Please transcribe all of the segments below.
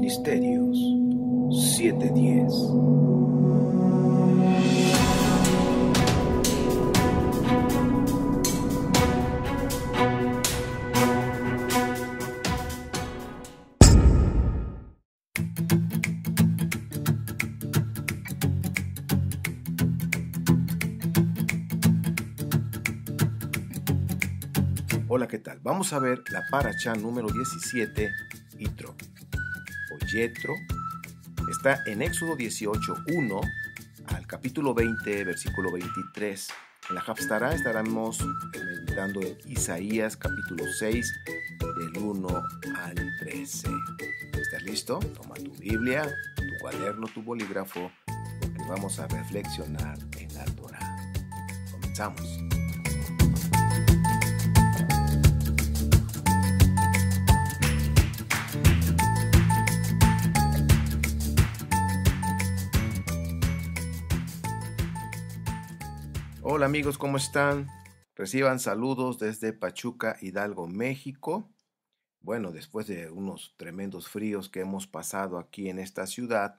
Misterios 710. Hola, ¿qué tal? Vamos a ver la Parashá número 17, Yitro, o Yetro. Está en Éxodo 18:1 al capítulo 20, versículo 23. En la Haftará estaremos meditando en Isaías capítulo 6, del 1 al 13. ¿Estás listo? Toma tu Biblia, tu cuaderno, tu bolígrafo, porque vamos a reflexionar en la Torá. Comenzamos. Hola amigos, ¿cómo están? Reciban saludos desde Pachuca, Hidalgo, México. Bueno, después de unos tremendos fríos que hemos pasado aquí en esta ciudad,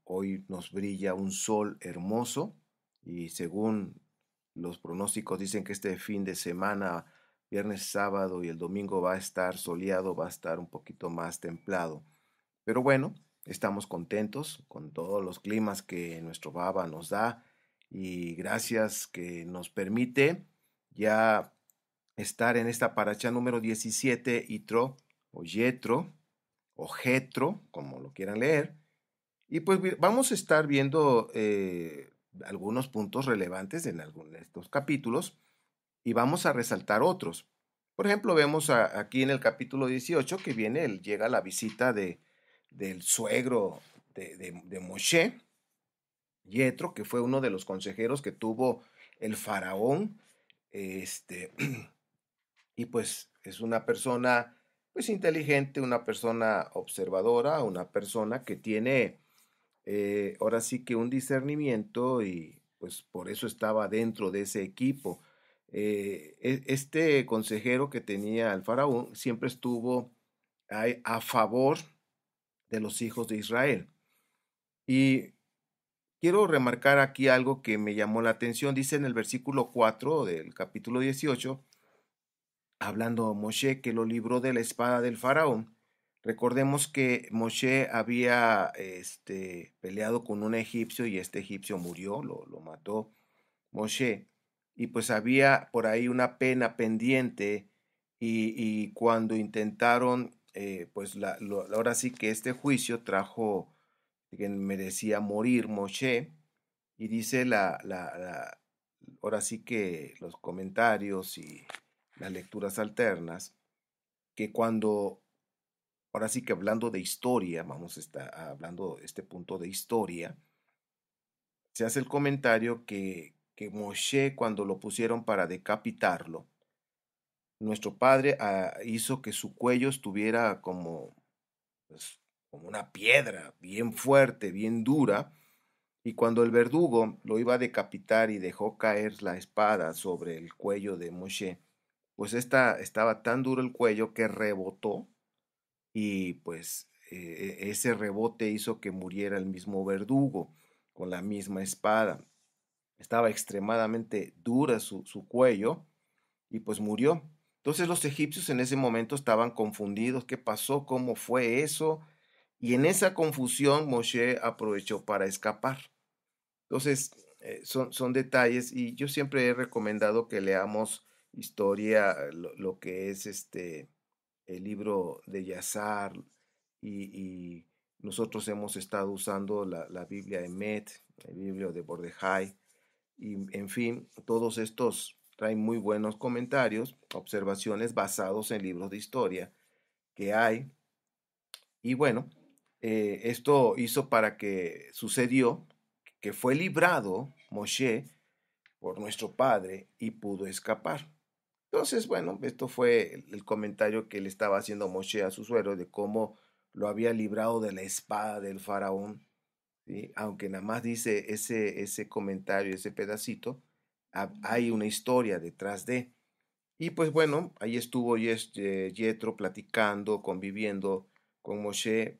hoy nos brilla un sol hermoso y según los pronósticos dicen que este fin de semana, viernes, sábado y el domingo va a estar soleado, va a estar un poquito más templado. Pero bueno, estamos contentos con todos los climas que nuestro Baba nos da y gracias que nos permite ya estar en esta paracha número 17, Yitro, o Yetro, o Jetro, como lo quieran leer. Y pues vamos a estar viendo algunos puntos relevantes en algunos de estos capítulos y vamos a resaltar otros. Por ejemplo, vemos aquí en el capítulo 18 que llega la visita del suegro de Moshe, Yetro, que fue uno de los consejeros que tuvo el faraón, y pues es una persona pues inteligente, una persona observadora, una persona que tiene ahora sí que un discernimiento y pues por eso estaba dentro de ese equipo. Este consejero que tenía el faraón siempre estuvo a favor de los hijos de Israel. Y quiero remarcar aquí algo que me llamó la atención. Dice en el versículo 4 del capítulo 18, hablando Moshe que lo libró de la espada del faraón. Recordemos que Moshe había peleado con un egipcio y este egipcio murió, lo mató Moshe. Y pues había por ahí una pena pendiente y cuando intentaron, ahora sí que este juicio trajo que merecía morir Moshe. Y dice ahora sí que los comentarios y las lecturas alternas, que ahora sí que hablando de historia, vamos a estar hablando de este punto de historia, se hace el comentario que Moshe cuando lo pusieron para decapitarlo, nuestro padre hizo que su cuello estuviera pues, como una piedra, bien fuerte, bien dura, y cuando el verdugo lo iba a decapitar y dejó caer la espada sobre el cuello de Moshe, pues estaba tan duro el cuello que rebotó y pues ese rebote hizo que muriera el mismo verdugo con la misma espada. Estaba extremadamente dura su cuello y pues murió. Entonces los egipcios en ese momento estaban confundidos. ¿Qué pasó? ¿Cómo fue eso? Y en esa confusión Moshe aprovechó para escapar. Entonces, son detalles y yo siempre he recomendado que leamos historia, lo que es el libro de Yazar y nosotros hemos estado usando la Biblia de Emet, el libro de Mordejai y en fin, todos estos traen muy buenos comentarios, observaciones basados en libros de historia que hay y bueno, esto hizo para que sucedió que fue librado Moshe por nuestro padre y pudo escapar. Entonces, bueno, esto fue el comentario que le estaba haciendo Moshe a su suegro de cómo lo había librado de la espada del faraón, ¿sí? Aunque nada más dice ese comentario, ese pedacito, hay una historia detrás de. Y pues bueno, ahí estuvo Yetro platicando, conviviendo con Moshe,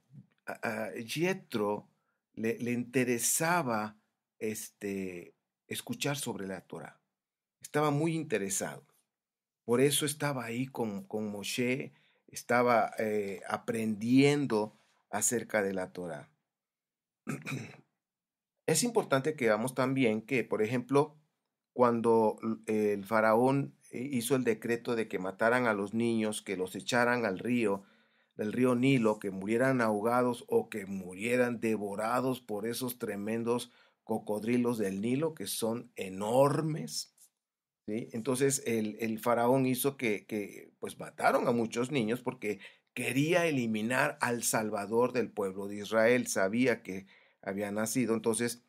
Yetro le interesaba escuchar sobre la Torá. Estaba muy interesado. Por eso estaba ahí con Moshe, estaba aprendiendo acerca de la Torá. Es importante que veamos también que, por ejemplo, cuando el faraón hizo el decreto de que mataran a los niños, que los echaran al río, del río Nilo, que murieran ahogados o que murieran devorados por esos tremendos cocodrilos del Nilo, que son enormes, ¿sí? Entonces el faraón hizo pues mataron a muchos niños porque quería eliminar al Salvador del pueblo de Israel, sabía que había nacido, entonces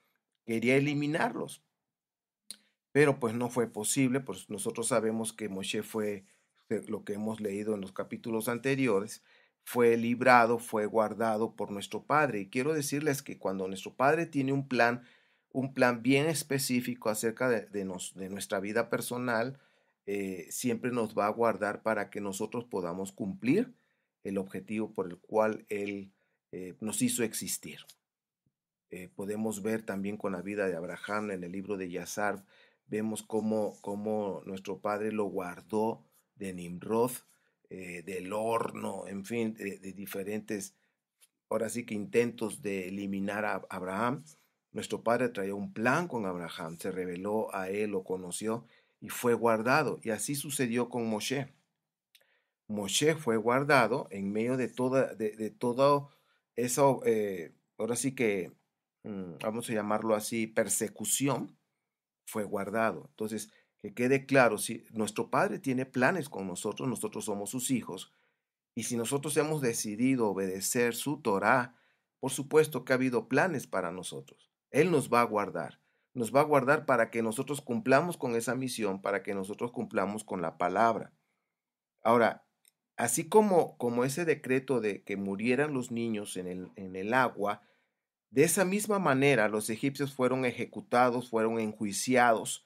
quería eliminarlos, pero pues no fue posible, pues nosotros sabemos que Moshe fue, lo que hemos leído en los capítulos anteriores, fue librado, fue guardado por nuestro Padre. Y quiero decirles que cuando nuestro Padre tiene un plan bien específico acerca de nuestra vida personal, siempre nos va a guardar para que nosotros podamos cumplir el objetivo por el cual Él nos hizo existir. Podemos ver también con la vida de Abraham en el libro de Yazar, vemos cómo nuestro padre lo guardó de Nimrod, del horno, en fin, de diferentes, ahora sí que intentos de eliminar a Abraham. Nuestro padre traía un plan con Abraham, se reveló a él, lo conoció y fue guardado. Y así sucedió con Moshe. Moshe fue guardado en medio de todo eso, ahora sí que, vamos a llamarlo así, persecución, fue guardado. Entonces, que quede claro, si nuestro Padre tiene planes con nosotros, nosotros somos sus hijos, y si nosotros hemos decidido obedecer su Torá, por supuesto que ha habido planes para nosotros. Él nos va a guardar para que nosotros cumplamos con esa misión, para que nosotros cumplamos con la palabra. Ahora, así como ese decreto de que murieran los niños en el agua, de esa misma manera los egipcios fueron ejecutados, fueron enjuiciados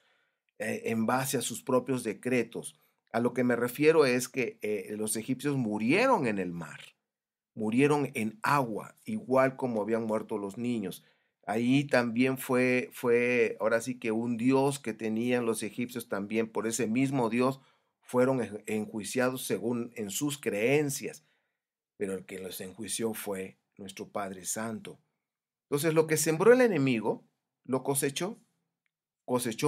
en base a sus propios decretos. A lo que me refiero es que los egipcios murieron en el mar, murieron en agua, igual como habían muerto los niños. Ahí también fue, ahora sí que un dios que tenían los egipcios también, por ese mismo dios, fueron enjuiciados según en sus creencias, pero el que los enjuició fue nuestro Padre Santo. Entonces, lo que sembró el enemigo, lo cosechó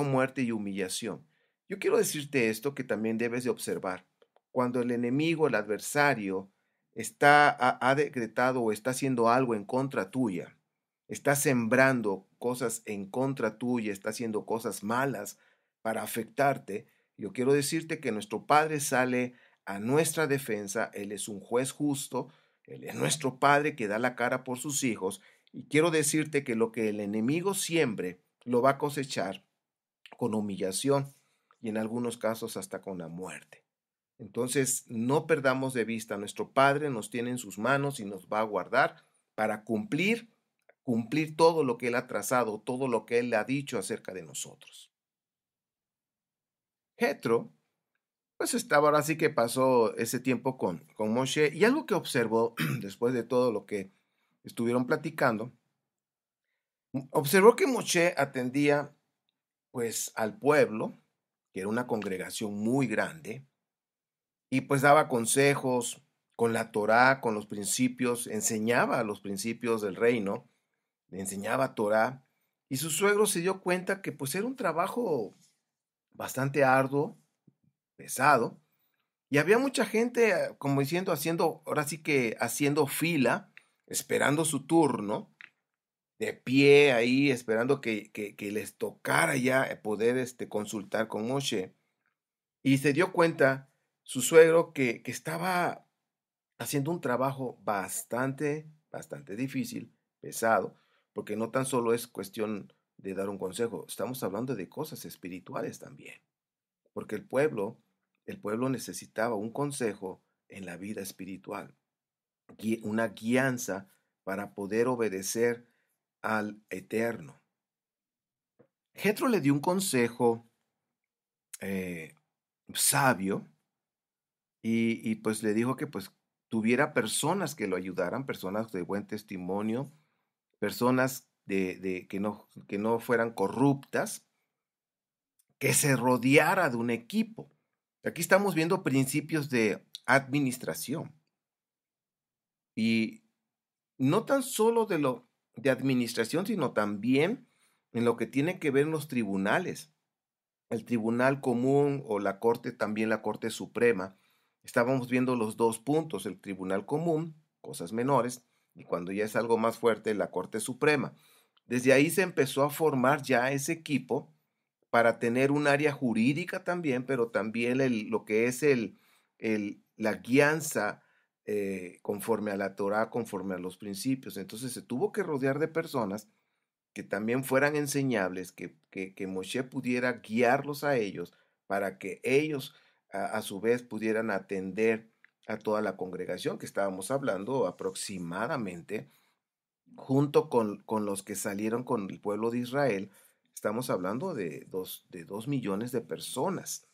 muerte y humillación. Yo quiero decirte esto que también debes de observar. Cuando el enemigo, el adversario, ha decretado o está haciendo algo en contra tuya, está sembrando cosas en contra tuya, está haciendo cosas malas para afectarte, yo quiero decirte que nuestro Padre sale a nuestra defensa, Él es un juez justo, Él es nuestro Padre que da la cara por sus hijos, y quiero decirte que lo que el enemigo siembre, lo va a cosechar con humillación y en algunos casos hasta con la muerte. Entonces, no perdamos de vista, nuestro Padre nos tiene en sus manos y nos va a guardar para cumplir todo lo que Él ha trazado, todo lo que Él ha dicho acerca de nosotros. Jetro, pues estaba ahora sí que pasó ese tiempo con Moshe y algo que observó después de todo lo que estuvieron platicando, observó que Moshe atendía pues al pueblo, que era una congregación muy grande, y pues daba consejos con la Torá, con los principios, enseñaba los principios del reino, le enseñaba Torá, y su suegro se dio cuenta que pues era un trabajo bastante arduo, pesado, y había mucha gente, como diciendo, haciendo, ahora sí que haciendo fila, esperando su turno, de pie ahí, esperando que les tocara ya poder consultar con Moshe. Y se dio cuenta su suegro que estaba haciendo un trabajo bastante difícil, pesado, porque no tan solo es cuestión de dar un consejo, estamos hablando de cosas espirituales también, porque el pueblo necesitaba un consejo en la vida espiritual, una guianza para poder obedecer al Eterno. Jetro le dio un consejo eh, sabio y pues le dijo que pues tuviera personas que lo ayudaran, personas de buen testimonio, personas que no fueran corruptas, que se rodeara de un equipo. Aquí estamos viendo principios de administración y no tan solo de lo de administración, sino también en lo que tiene que ver en los tribunales. El Tribunal Común o la Corte, también la Corte Suprema. Estábamos viendo los dos puntos, el Tribunal Común, cosas menores, y cuando ya es algo más fuerte, la Corte Suprema. Desde ahí se empezó a formar ya ese equipo para tener un área jurídica también, pero también lo que es la guianza conforme a la Torah, conforme a los principios. Entonces se tuvo que rodear de personas que también fueran enseñables, que Moshe pudiera guiarlos a ellos para que ellos a su vez pudieran atender a toda la congregación, que estábamos hablando aproximadamente, junto con los que salieron con el pueblo de Israel, estamos hablando de 2 millones de personas.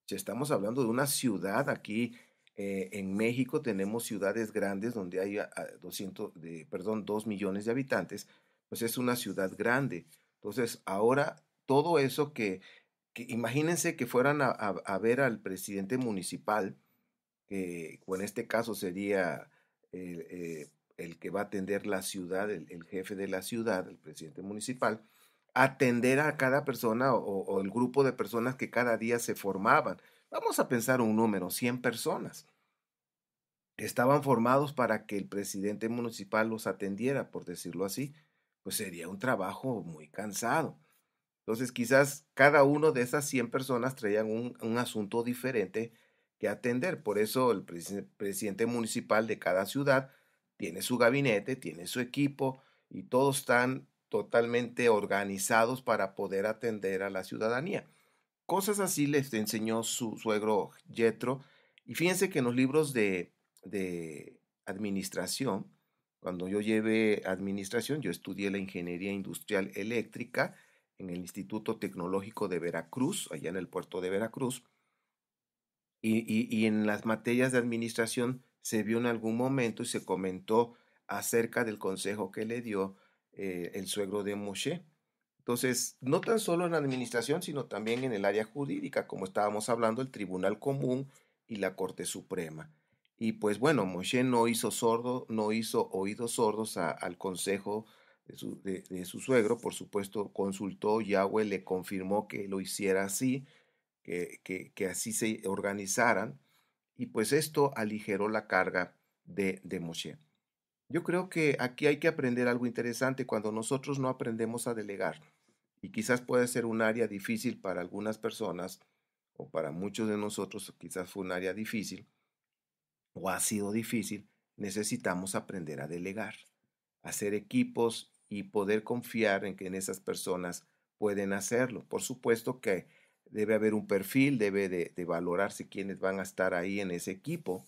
Ya estamos hablando de una ciudad aquí en México, tenemos ciudades grandes donde hay 2 millones de habitantes, pues es una ciudad grande. Entonces, ahora todo eso que imagínense que fueran a ver al presidente municipal, o en este caso sería el que va a atender la ciudad, el jefe de la ciudad, el presidente municipal, atender a cada persona o el grupo de personas que cada día se formaban. Vamos a pensar un número, 100 personas. Estaban formados para que el presidente municipal los atendiera, por decirlo así. Pues sería un trabajo muy cansado. Entonces, quizás cada uno de esas 100 personas traían un asunto diferente que atender. Por eso el presidente municipal de cada ciudad tiene su gabinete, tiene su equipo y todos están totalmente organizados para poder atender a la ciudadanía. Cosas así les enseñó su suegro Yetro. Y fíjense que en los libros de administración, cuando yo llevé administración, yo estudié la ingeniería industrial eléctrica en el Instituto Tecnológico de Veracruz, allá en el puerto de Veracruz, y en las materias de administración se vio en algún momento y se comentó acerca del consejo que le dio el suegro de Moshe. Entonces, no tan solo en la administración, sino también en el área jurídica, como estábamos hablando, el Tribunal Común y la Corte Suprema. Y pues bueno, Moshe no hizo sordo, no hizo oídos sordos al consejo de su suegro, por supuesto, consultó, Yahweh le confirmó que lo hiciera así, que así se organizaran, y pues esto aligeró la carga de Moshe. Yo creo que aquí hay que aprender algo interesante cuando nosotros no aprendemos a delegar. Y quizás puede ser un área difícil para algunas personas o para muchos de nosotros, quizás fue un área difícil o ha sido difícil. Necesitamos aprender a delegar, hacer equipos y poder confiar en que en esas personas pueden hacerlo. Por supuesto que debe haber un perfil, debe de valorarse quiénes van a estar ahí en ese equipo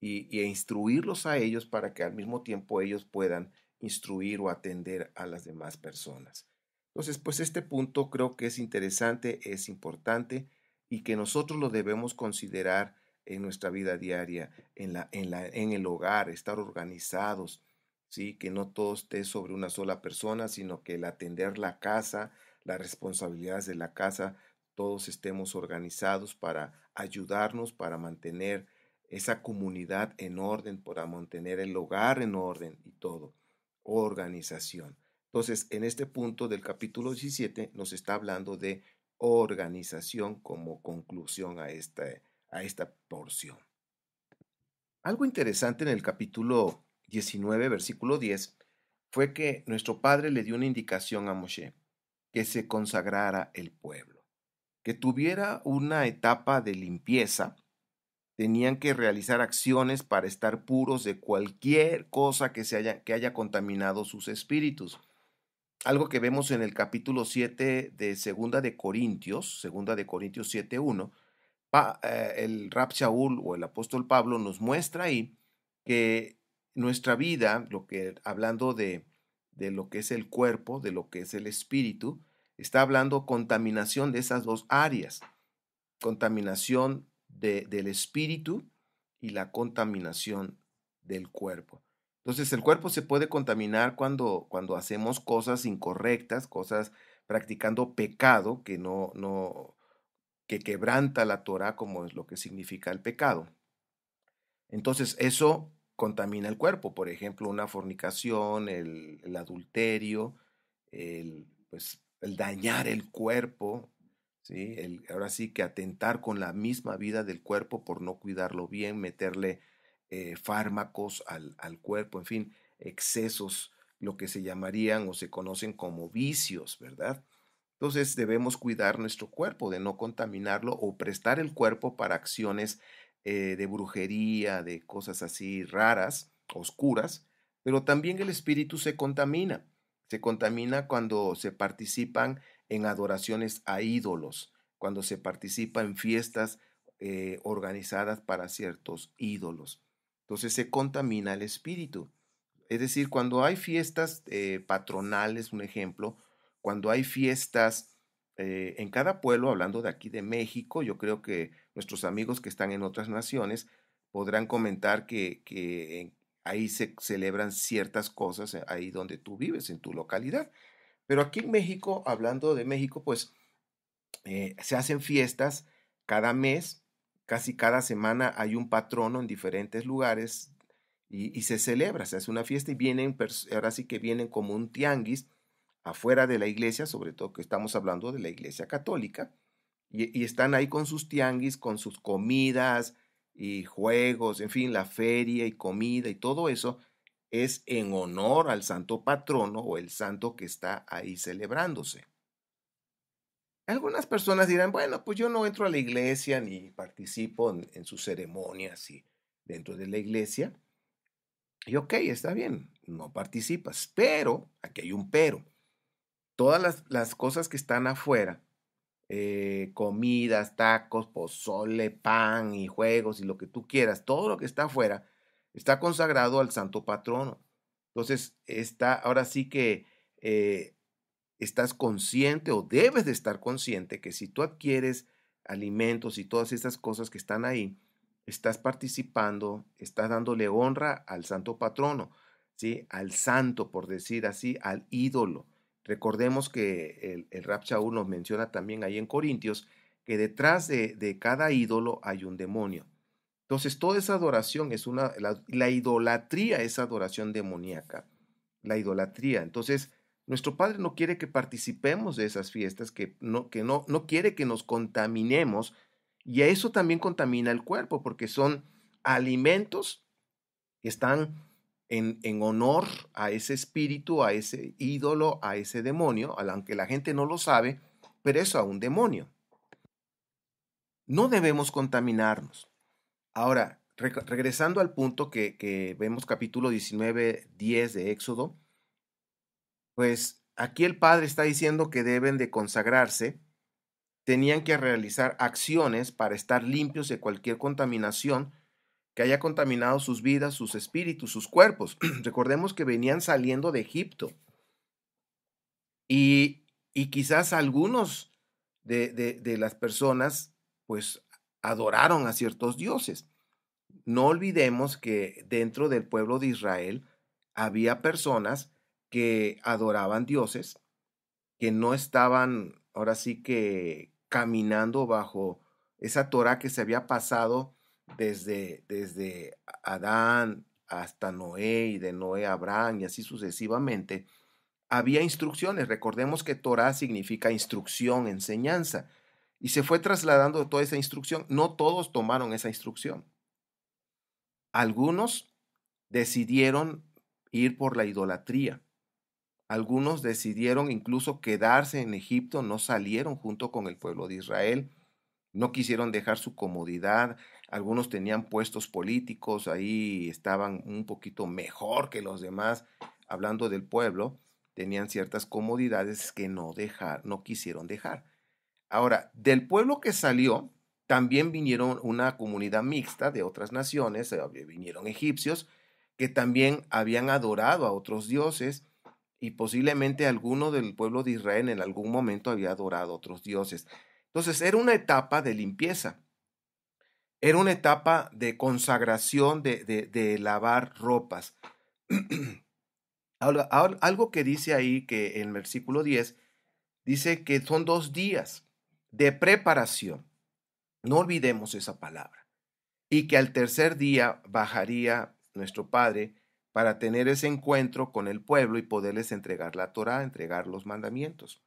y instruirlos a ellos para que al mismo tiempo ellos puedan instruir o atender a las demás personas. Entonces, pues este punto creo que es interesante, es importante y que nosotros lo debemos considerar en nuestra vida diaria, en el hogar, estar organizados, ¿sí? Que no todo esté sobre una sola persona, sino que el atender la casa, las responsabilidades de la casa, todos estemos organizados para ayudarnos, para mantener esa comunidad en orden, para mantener el hogar en orden y todo. Organización. Entonces, en este punto del capítulo 17 nos está hablando de organización como conclusión a esta porción. Algo interesante en el capítulo 19, versículo 10, fue que nuestro Padre le dio una indicación a Moshe, que se consagrara el pueblo, que tuviera una etapa de limpieza. Tenían que realizar acciones para estar puros de cualquier cosa que haya contaminado sus espíritus. Algo que vemos en el capítulo 7 de Segunda de Corintios 7:1, el Rab Shaul o el apóstol Pablo nos muestra ahí que nuestra vida, hablando de lo que es el cuerpo, de lo que es el espíritu, está hablando contaminación de esas dos áreas, contaminación del espíritu y la contaminación del cuerpo. Entonces el cuerpo se puede contaminar cuando hacemos cosas incorrectas, cosas practicando pecado que quebranta la Torah, como es lo que significa el pecado. Entonces, eso contamina el cuerpo. Por ejemplo, una fornicación, el adulterio, el dañar el cuerpo, ¿sí? Ahora sí que atentar con la misma vida del cuerpo por no cuidarlo bien, meterle fármacos al cuerpo, en fin, excesos, lo que se llamarían o se conocen como vicios, ¿verdad? Entonces debemos cuidar nuestro cuerpo de no contaminarlo o prestar el cuerpo para acciones de brujería, de cosas así raras, oscuras, pero también el espíritu se contamina. Se contamina cuando se participan en adoraciones a ídolos, cuando se participa en fiestas organizadas para ciertos ídolos. Entonces se contamina el espíritu. Es decir, cuando hay fiestas patronales, un ejemplo, cuando hay fiestas en cada pueblo, hablando de aquí de México, yo creo que nuestros amigos que están en otras naciones podrán comentar que ahí se celebran ciertas cosas, ahí donde tú vives, en tu localidad. Pero aquí en México, hablando de México, pues se hacen fiestas cada mes, casi cada semana hay un patrono en diferentes lugares y se celebra, se hace una fiesta y vienen, ahora sí que vienen como un tianguis afuera de la iglesia, sobre todo que estamos hablando de la iglesia católica, y están ahí con sus tianguis, con sus comidas y juegos, en fin, la feria y comida y todo eso es en honor al santo patrono o el santo que está ahí celebrándose. Algunas personas dirán, bueno, pues yo no entro a la iglesia ni participo en sus ceremonias y dentro de la iglesia. Y ok, está bien, no participas, pero, aquí hay un pero, todas las cosas que están afuera, comidas, tacos, pozole, pan y juegos y lo que tú quieras, todo lo que está afuera está consagrado al santo patrono. Entonces, ahora sí que estás consciente o debes de estar consciente que si tú adquieres alimentos y todas esas cosas que están ahí, estás participando, estás dándole honra al santo patrono, ¿sí? Al santo, por decir así, al ídolo. Recordemos que el Rab Shaul nos menciona también ahí en Corintios que detrás de cada ídolo hay un demonio. Entonces, toda esa adoración es la idolatría es adoración demoníaca, la idolatría. Entonces, nuestro Padre no quiere que participemos de esas fiestas, que no quiere que nos contaminemos, y a eso también contamina el cuerpo, porque son alimentos que están en honor a ese espíritu, a ese ídolo, a ese demonio, aunque la gente no lo sabe, pero eso a un demonio. No debemos contaminarnos. Ahora, regresando al punto que vemos capítulo 19, 10 de Éxodo, pues aquí el Padre está diciendo que deben de consagrarse, tenían que realizar acciones para estar limpios de cualquier contaminación que haya contaminado sus vidas, sus espíritus, sus cuerpos. Recordemos que venían saliendo de Egipto y quizás algunos de las personas pues adoraron a ciertos dioses. No olvidemos que dentro del pueblo de Israel había personas que adoraban dioses, que no estaban ahora sí que caminando bajo esa Torah que se había pasado desde Adán hasta Noé y de Noé a Abraham y así sucesivamente. Había instrucciones, recordemos que Torah significa instrucción, enseñanza, y se fue trasladando toda esa instrucción. No todos tomaron esa instrucción. Algunos decidieron ir por la idolatría. Algunos decidieron incluso quedarse en Egipto, no salieron junto con el pueblo de Israel, no quisieron dejar su comodidad. Algunos tenían puestos políticos, ahí estaban un poquito mejor que los demás, hablando del pueblo, tenían ciertas comodidades que no quisieron dejar. Ahora, del pueblo que salió, también vinieron una comunidad mixta de otras naciones, vinieron egipcios que también habían adorado a otros dioses y posiblemente alguno del pueblo de Israel en algún momento había adorado a otros dioses. Entonces era una etapa de limpieza. Era una etapa de consagración, de lavar ropas. Algo que dice ahí, que en el versículo 10, dice que son 2 días de preparación. No olvidemos esa palabra. Y que al tercer día bajaría nuestro Padre para tener ese encuentro con el pueblo y poderles entregar la Torá, entregar los mandamientos.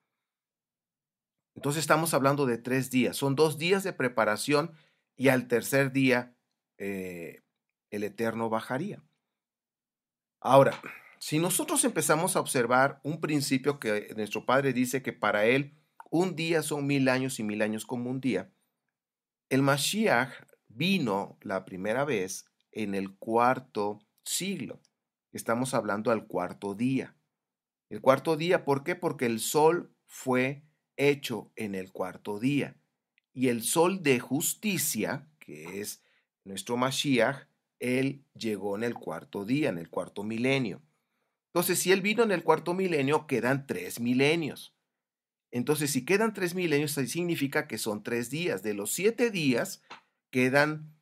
Entonces estamos hablando de 3 días. Son 2 días de preparación y al tercer día el Eterno bajaría. Ahora, si nosotros empezamos a observar un principio que nuestro Padre dice que para Él un día son 1000 años y 1000 años como un día, el Mashiach vino la primera vez en el cuarto siglo. Estamos hablando al cuarto día. El cuarto día, ¿por qué? Porque el sol fue hecho en el cuarto día. Y el sol de justicia, que es nuestro Mashiach, él llegó en el cuarto día, en el cuarto milenio. Entonces, si él vino en el cuarto milenio, quedan 3 milenios. Entonces, si quedan 3 milenios, significa que son 3 días. De los 7 días, quedan,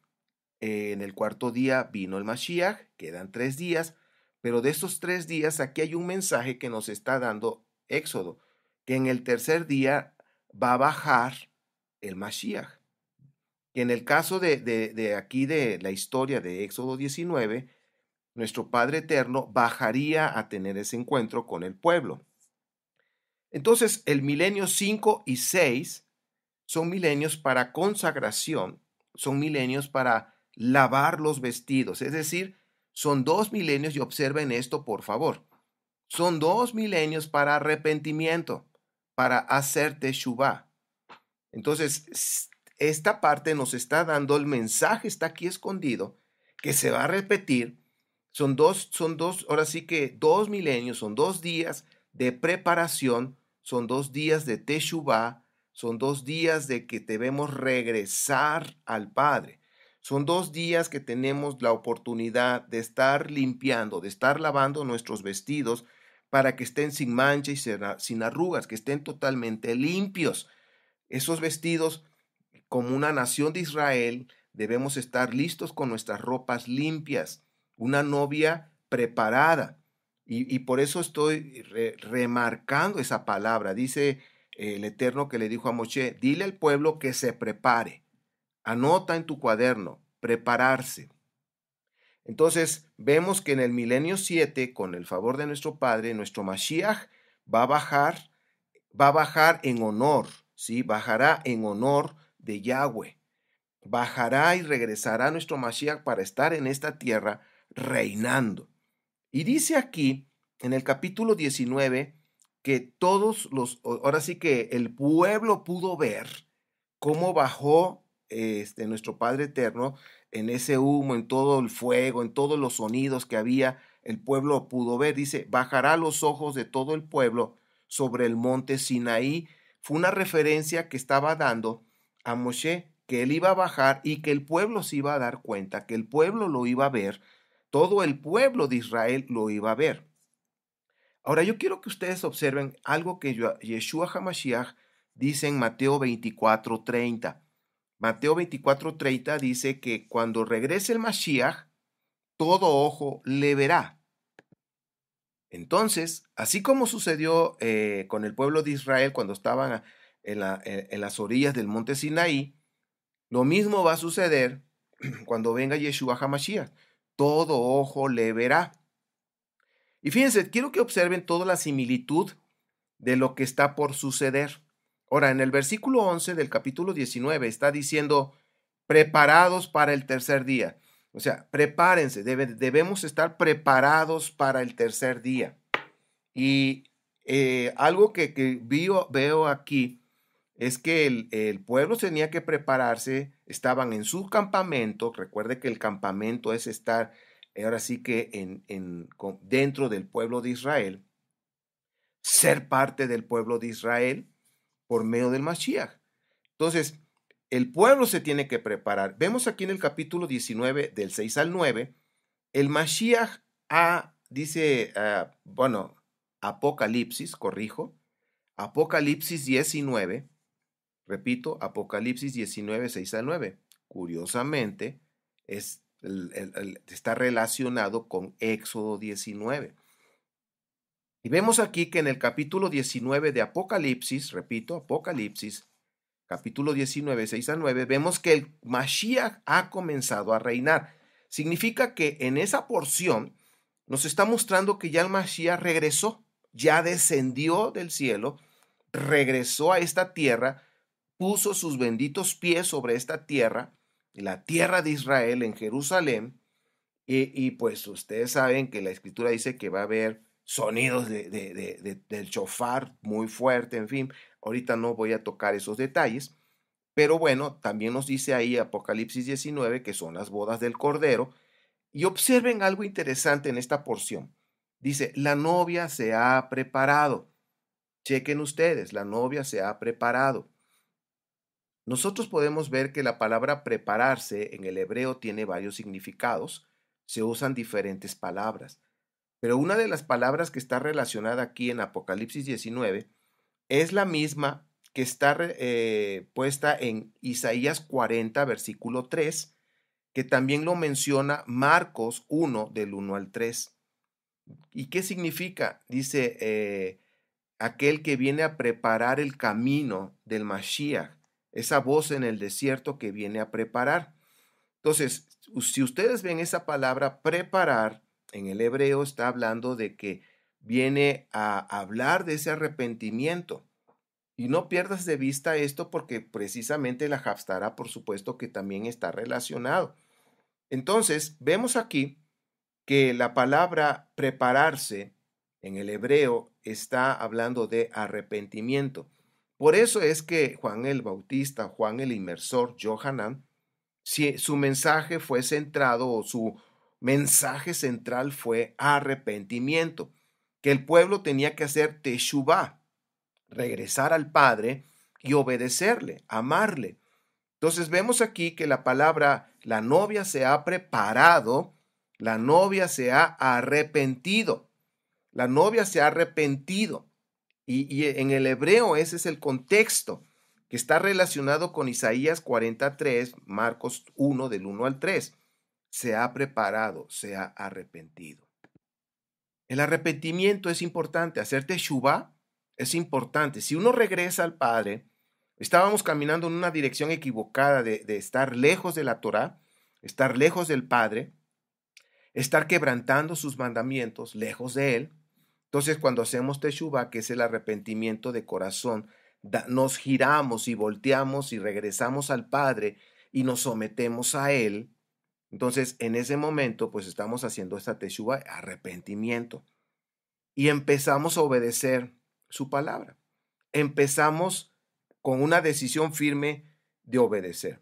en el cuarto día vino el Mashiach, quedan 3 días, pero de esos 3 días, aquí hay un mensaje que nos está dando Éxodo, que en el tercer día va a bajar el Mashiach. Y en el caso de aquí de la historia de Éxodo 19, nuestro Padre Eterno bajaría a tener ese encuentro con el pueblo. Entonces, el milenio 5 y 6 son milenios para consagración, son milenios para lavar los vestidos, es decir, son 2 milenios, y observen esto por favor, son 2 milenios para arrepentimiento, para hacer teshuvah. Entonces, esta parte nos está dando el mensaje, está aquí escondido, que se va a repetir. Son dos, ahora sí que 2 milenios, son 2 días de preparación, son 2 días de teshuvah, son 2 días de que debemos regresar al Padre. Son 2 días que tenemos la oportunidad de estar limpiando, de estar lavando nuestros vestidos para que estén sin mancha y sin arrugas, que estén totalmente limpios. Esos vestidos, como una nación de Israel, debemos estar listos con nuestras ropas limpias, una novia preparada. Y por eso estoy remarcando esa palabra. Dice el Eterno que le dijo a Moshe, dile al pueblo que se prepare. Anota en tu cuaderno, prepararse. Entonces vemos que en el milenio 7, con el favor de nuestro Padre, nuestro Mashiach va a bajar en honor, ¿sí? Bajará en honor de Yahweh. Bajará y regresará nuestro Mashiach para estar en esta tierra reinando. Y dice aquí, en el capítulo 19, que ahora sí que el pueblo pudo ver cómo bajó nuestro Padre Eterno en ese humo, en todo el fuego, en todos los sonidos que había, el pueblo pudo ver. Dice, bajará a los ojos de todo el pueblo sobre el monte Sinaí. Fue una referencia que estaba dando a Moshe, que él iba a bajar y que el pueblo se iba a dar cuenta, que el pueblo lo iba a ver, todo el pueblo de Israel lo iba a ver. Ahora yo quiero que ustedes observen algo que Yeshua HaMashiach dice en Mateo 24:30. Mateo 24:30 dice que cuando regrese el Mashiach, todo ojo le verá. Entonces, así como sucedió con el pueblo de Israel cuando estaban en las orillas del monte Sinaí, lo mismo va a suceder cuando venga Yeshua HaMashiach. Todo ojo le verá. Y fíjense, quiero que observen toda la similitud de lo que está por suceder. Ahora, en el versículo 11 del capítulo 19 está diciendo, preparados para el tercer día. O sea, prepárense, debemos estar preparados para el tercer día. Y algo que veo aquí es que el pueblo tenía que prepararse, estaban en su campamento. Recuerde que el campamento es estar, ahora sí que dentro del pueblo de Israel, ser parte del pueblo de Israel por medio del Mashiach. Entonces, el pueblo se tiene que preparar. Vemos aquí en el capítulo 19, del 6 al 9, el Mashiach dice, bueno, Apocalipsis, corrijo, Apocalipsis 19, repito, Apocalipsis 19, 6 al 9. curiosamente, está relacionado con Éxodo 19. Y vemos aquí que en el capítulo 19 de Apocalipsis, repito, Apocalipsis, capítulo 19, 6 al 9, vemos que el Mashiach ha comenzado a reinar. Significa que en esa porción nos está mostrando que ya el Mashiach regresó, ya descendió del cielo, regresó a esta tierra, puso sus benditos pies sobre esta tierra, la tierra de Israel en Jerusalén, y pues ustedes saben que la escritura dice que va a haber sonidos del shofar muy fuerte, en fin, ahorita no voy a tocar esos detalles, pero bueno, también nos dice ahí Apocalipsis 19 que son las bodas del Cordero, y observen algo interesante en esta porción. Dice, la novia se ha preparado. Chequen ustedes, la novia se ha preparado. Nosotros podemos ver que la palabra prepararse en el hebreo tiene varios significados. Se usan diferentes palabras. Pero una de las palabras que está relacionada aquí en Apocalipsis 19 es la misma que está puesta en Isaías 40, versículo 3, que también lo menciona Marcos 1, del 1 al 3. ¿Y qué significa? Dice, aquel que viene a preparar el camino del Mashiach, esa voz en el desierto que viene a preparar. Entonces, si ustedes ven esa palabra preparar, en el hebreo está hablando de que viene a hablar de ese arrepentimiento. Y no pierdas de vista esto porque precisamente la Haftará, por supuesto, que también está relacionado. Entonces, vemos aquí que la palabra prepararse en el hebreo está hablando de arrepentimiento. Por eso es que Juan el Bautista, Juan el Inmersor, Yohanan, si su mensaje fue centrado o su mensaje central fue arrepentimiento, que el pueblo tenía que hacer teshuvá, regresar al Padre y obedecerle, amarle. Entonces vemos aquí que la palabra la novia se ha preparado, la novia se ha arrepentido, la novia se ha arrepentido. Y en el hebreo ese es el contexto que está relacionado con Isaías 43, Marcos 1, del 1 al 3. Se ha preparado, se ha arrepentido. El arrepentimiento es importante, hacer teshuvá es importante. Si uno regresa al Padre, estábamos caminando en una dirección equivocada de estar lejos de la Torá, estar lejos del Padre, estar quebrantando sus mandamientos, lejos de Él. Entonces, cuando hacemos teshuvá, que es el arrepentimiento de corazón, nos giramos y volteamos y regresamos al Padre y nos sometemos a Él. Entonces, en ese momento, pues estamos haciendo esta teshuvá, arrepentimiento. Y empezamos a obedecer su palabra. Empezamos con una decisión firme de obedecer.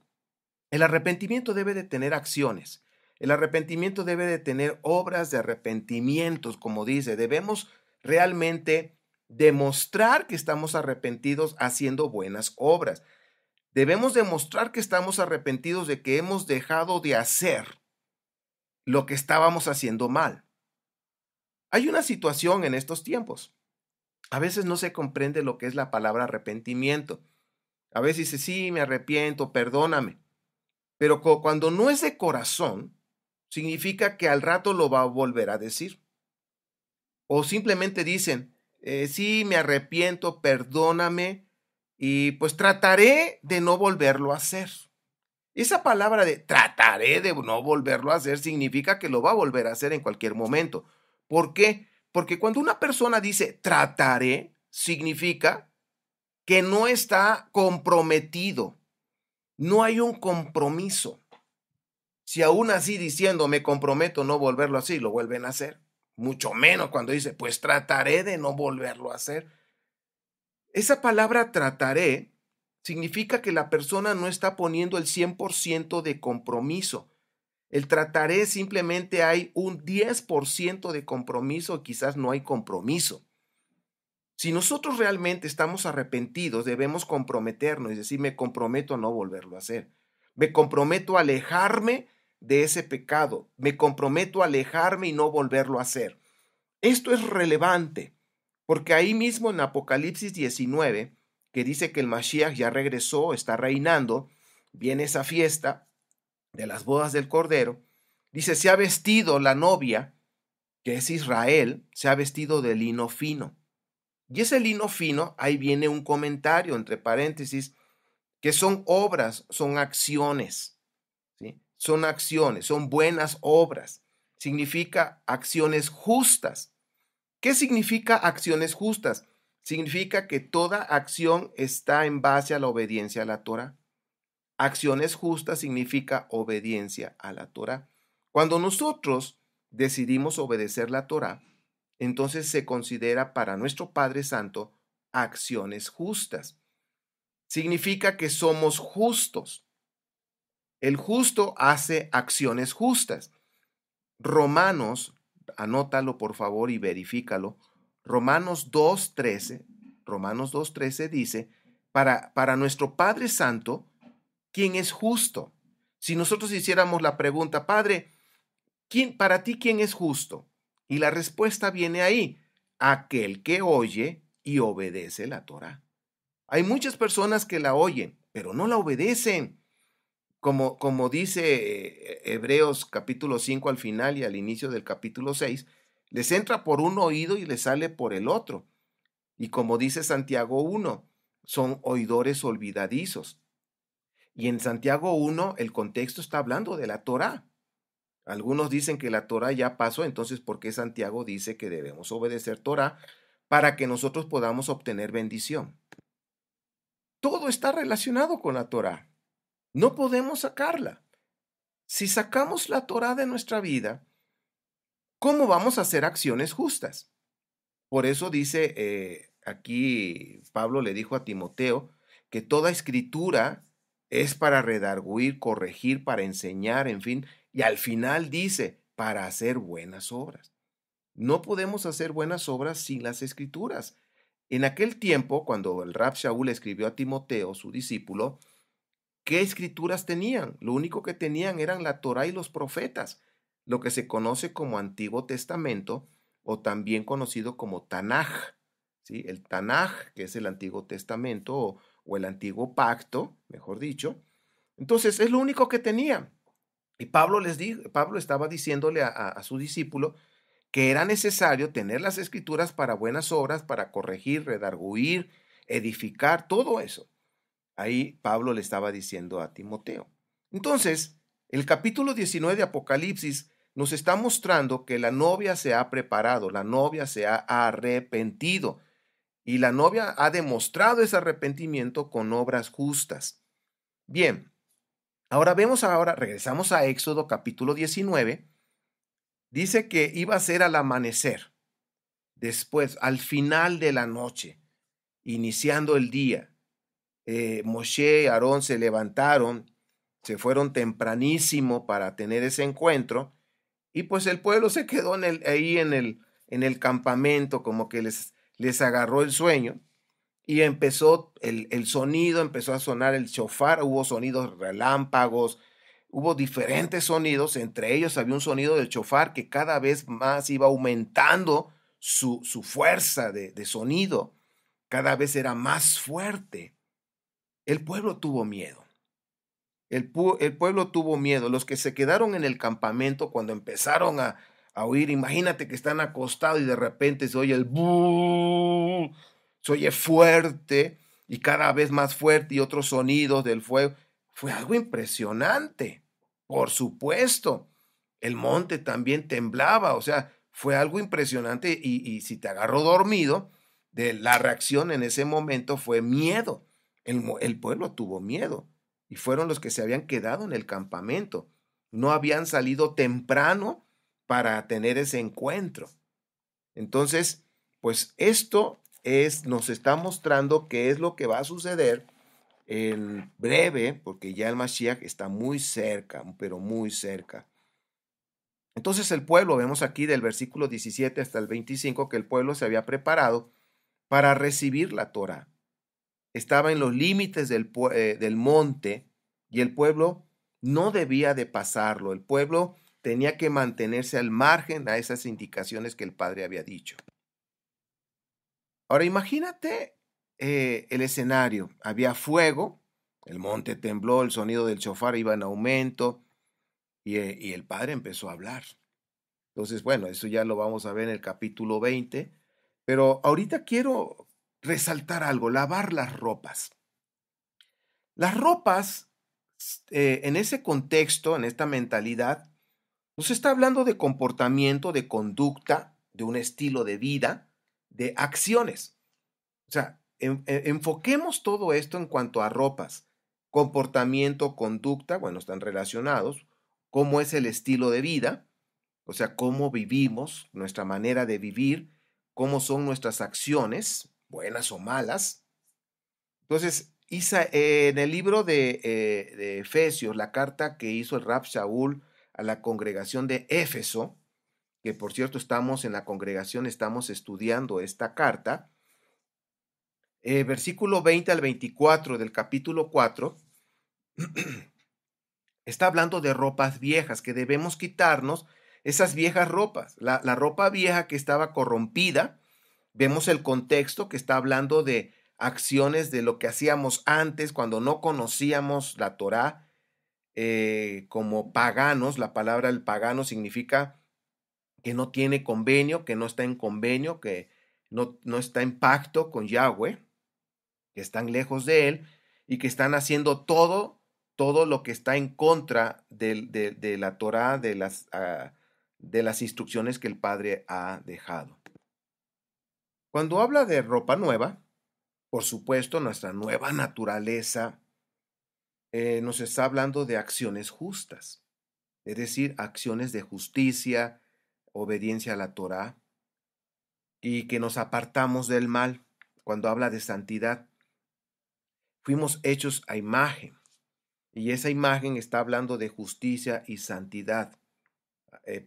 El arrepentimiento debe de tener acciones. El arrepentimiento debe de tener obras de arrepentimientos, como dice. Debemos realmente demostrar que estamos arrepentidos haciendo buenas obras. Debemos demostrar que estamos arrepentidos de que hemos dejado de hacer lo que estábamos haciendo mal. Hay una situación en estos tiempos. A veces no se comprende lo que es la palabra arrepentimiento. A veces dice, sí, me arrepiento, perdóname. Pero cuando no es de corazón, significa que al rato lo va a volver a decir. O simplemente dicen, sí, me arrepiento, perdóname, y pues trataré de no volverlo a hacer. Esa palabra de trataré de no volverlo a hacer significa que lo va a volver a hacer en cualquier momento. ¿Por qué? Porque cuando una persona dice trataré, significa que no está comprometido. No hay un compromiso. Si aún así diciendo me comprometo no volverlo así, lo vuelven a hacer. Mucho menos cuando dice pues trataré de no volverlo a hacer. Esa palabra trataré significa que la persona no está poniendo el 100% de compromiso. El trataré simplemente hay un 10% de compromiso, quizás no hay compromiso. Si nosotros realmente estamos arrepentidos, debemos comprometernos y decir, me comprometo a no volverlo a hacer. Me comprometo a alejarme de ese pecado. Me comprometo a alejarme y no volverlo a hacer. Esto es relevante, porque ahí mismo en Apocalipsis 19, que dice que el Mashiach ya regresó, está reinando, viene esa fiesta, de las bodas del Cordero, dice, se ha vestido la novia, que es Israel, se ha vestido de lino fino. Y ese lino fino, ahí viene un comentario entre paréntesis, que son obras, son acciones, ¿sí? Son acciones, son buenas obras. Significa acciones justas. ¿Qué significa acciones justas? Significa que toda acción está en base a la obediencia a la Torah. Acciones justas significa obediencia a la Torah. Cuando nosotros decidimos obedecer la Torah, entonces se considera para nuestro Padre Santo acciones justas. Significa que somos justos. El justo hace acciones justas. Romanos, anótalo por favor y verifícalo. Romanos 2:13 dice, para nuestro Padre Santo, ¿quién es justo? Si nosotros hiciéramos la pregunta, Padre, para ti quién es justo? Y la respuesta viene ahí, aquel que oye y obedece la Torah. Hay muchas personas que la oyen, pero no la obedecen. Como dice Hebreos capítulo 5 al final y al inicio del capítulo 6, les entra por un oído y les sale por el otro. Y como dice Santiago 1, son oidores olvidadizos. Y en Santiago 1 el contexto está hablando de la Torá. Algunos dicen que la Torá ya pasó, entonces ¿por qué Santiago dice que debemos obedecer Torá para que nosotros podamos obtener bendición? Todo está relacionado con la Torá. No podemos sacarla. Si sacamos la Torá de nuestra vida, ¿cómo vamos a hacer acciones justas? Por eso dice aquí Pablo le dijo a Timoteo que toda escritura es para redarguir, corregir, para enseñar, en fin, y al final dice para hacer buenas obras. No podemos hacer buenas obras sin las escrituras. En aquel tiempo, cuando el Rab Shaul escribió a Timoteo, su discípulo, ¿qué escrituras tenían? Lo único que tenían eran la Torá y los profetas, lo que se conoce como Antiguo Testamento o también conocido como Tanaj. ¿Sí? El Tanaj, que es el Antiguo Testamento o el Antiguo Pacto, mejor dicho. Entonces, es lo único que tenían. Y Pablo estaba diciéndole a su discípulo que era necesario tener las escrituras para buenas obras, para corregir, redarguir, edificar, todo eso. Ahí Pablo le estaba diciendo a Timoteo. Entonces, el capítulo 19 de Apocalipsis nos está mostrando que la novia se ha preparado, la novia se ha arrepentido y la novia ha demostrado ese arrepentimiento con obras justas. Bien, regresamos a Éxodo capítulo 19. Dice que iba a ser al amanecer, después, al final de la noche, iniciando el día. Moshe y Aarón se levantaron, se fueron tempranísimo para tener ese encuentro y pues el pueblo se quedó ahí en el campamento, como que les agarró el sueño y empezó el sonido, empezó a sonar el shofar, hubo sonidos relámpagos, hubo diferentes sonidos, entre ellos había un sonido del shofar que cada vez más iba aumentando su fuerza de sonido, cada vez era más fuerte. El pueblo tuvo miedo. El pueblo tuvo miedo. Los que se quedaron en el campamento cuando empezaron a oír, imagínate que están acostados y de repente se oye el bú, se oye fuerte y cada vez más fuerte y otros sonidos del fuego. Fue algo impresionante. Por supuesto, el monte también temblaba, o sea, fue algo impresionante y si te agarró dormido, la reacción en ese momento fue miedo. El pueblo tuvo miedo y fueron los que se habían quedado en el campamento. No habían salido temprano para tener ese encuentro. Entonces, pues nos está mostrando qué es lo que va a suceder en breve, porque ya el Mashiach está muy cerca, pero muy cerca. Entonces el pueblo, vemos aquí del versículo 17 hasta el 25, que el pueblo se había preparado para recibir la Torah. Estaba en los límites del monte y el pueblo no debía de pasarlo. El pueblo tenía que mantenerse al margen a esas indicaciones que el Padre había dicho. Ahora imagínate el escenario. Había fuego, el monte tembló, el sonido del shofar iba en aumento, Y el padre empezó a hablar. Entonces, bueno, eso ya lo vamos a ver en el capítulo 20, pero ahorita quiero resaltar algo, lavar las ropas. Las ropas, en ese contexto, en esta mentalidad, nos está hablando de comportamiento, de conducta, de un estilo de vida, de acciones. O sea, enfoquemos todo esto en cuanto a ropas, comportamiento, conducta, bueno, están relacionados, cómo es el estilo de vida, o sea, cómo vivimos, nuestra manera de vivir, cómo son nuestras acciones, buenas o malas. Entonces, en el libro de Efesios, la carta que hizo el Rab Shaul a la congregación de Éfeso, que por cierto estamos en la congregación, estamos estudiando esta carta, versículo 20 al 24 del capítulo 4, está hablando de ropas viejas, que debemos quitarnos esas viejas ropas. La ropa vieja que estaba corrompida, vemos el contexto que está hablando de acciones de lo que hacíamos antes cuando no conocíamos la Torá, como paganos. La palabra el pagano significa que no tiene convenio, que no está en convenio, que no está en pacto con Yahweh, que están lejos de él y que están haciendo todo lo que está en contra de la Torá, de las instrucciones que el Padre ha dejado. Cuando habla de ropa nueva, por supuesto, nuestra nueva naturaleza, nos está hablando de acciones justas, es decir, acciones de justicia, obediencia a la Torá, y que nos apartamos del mal. Cuando habla de santidad, fuimos hechos a imagen, y esa imagen está hablando de justicia y santidad,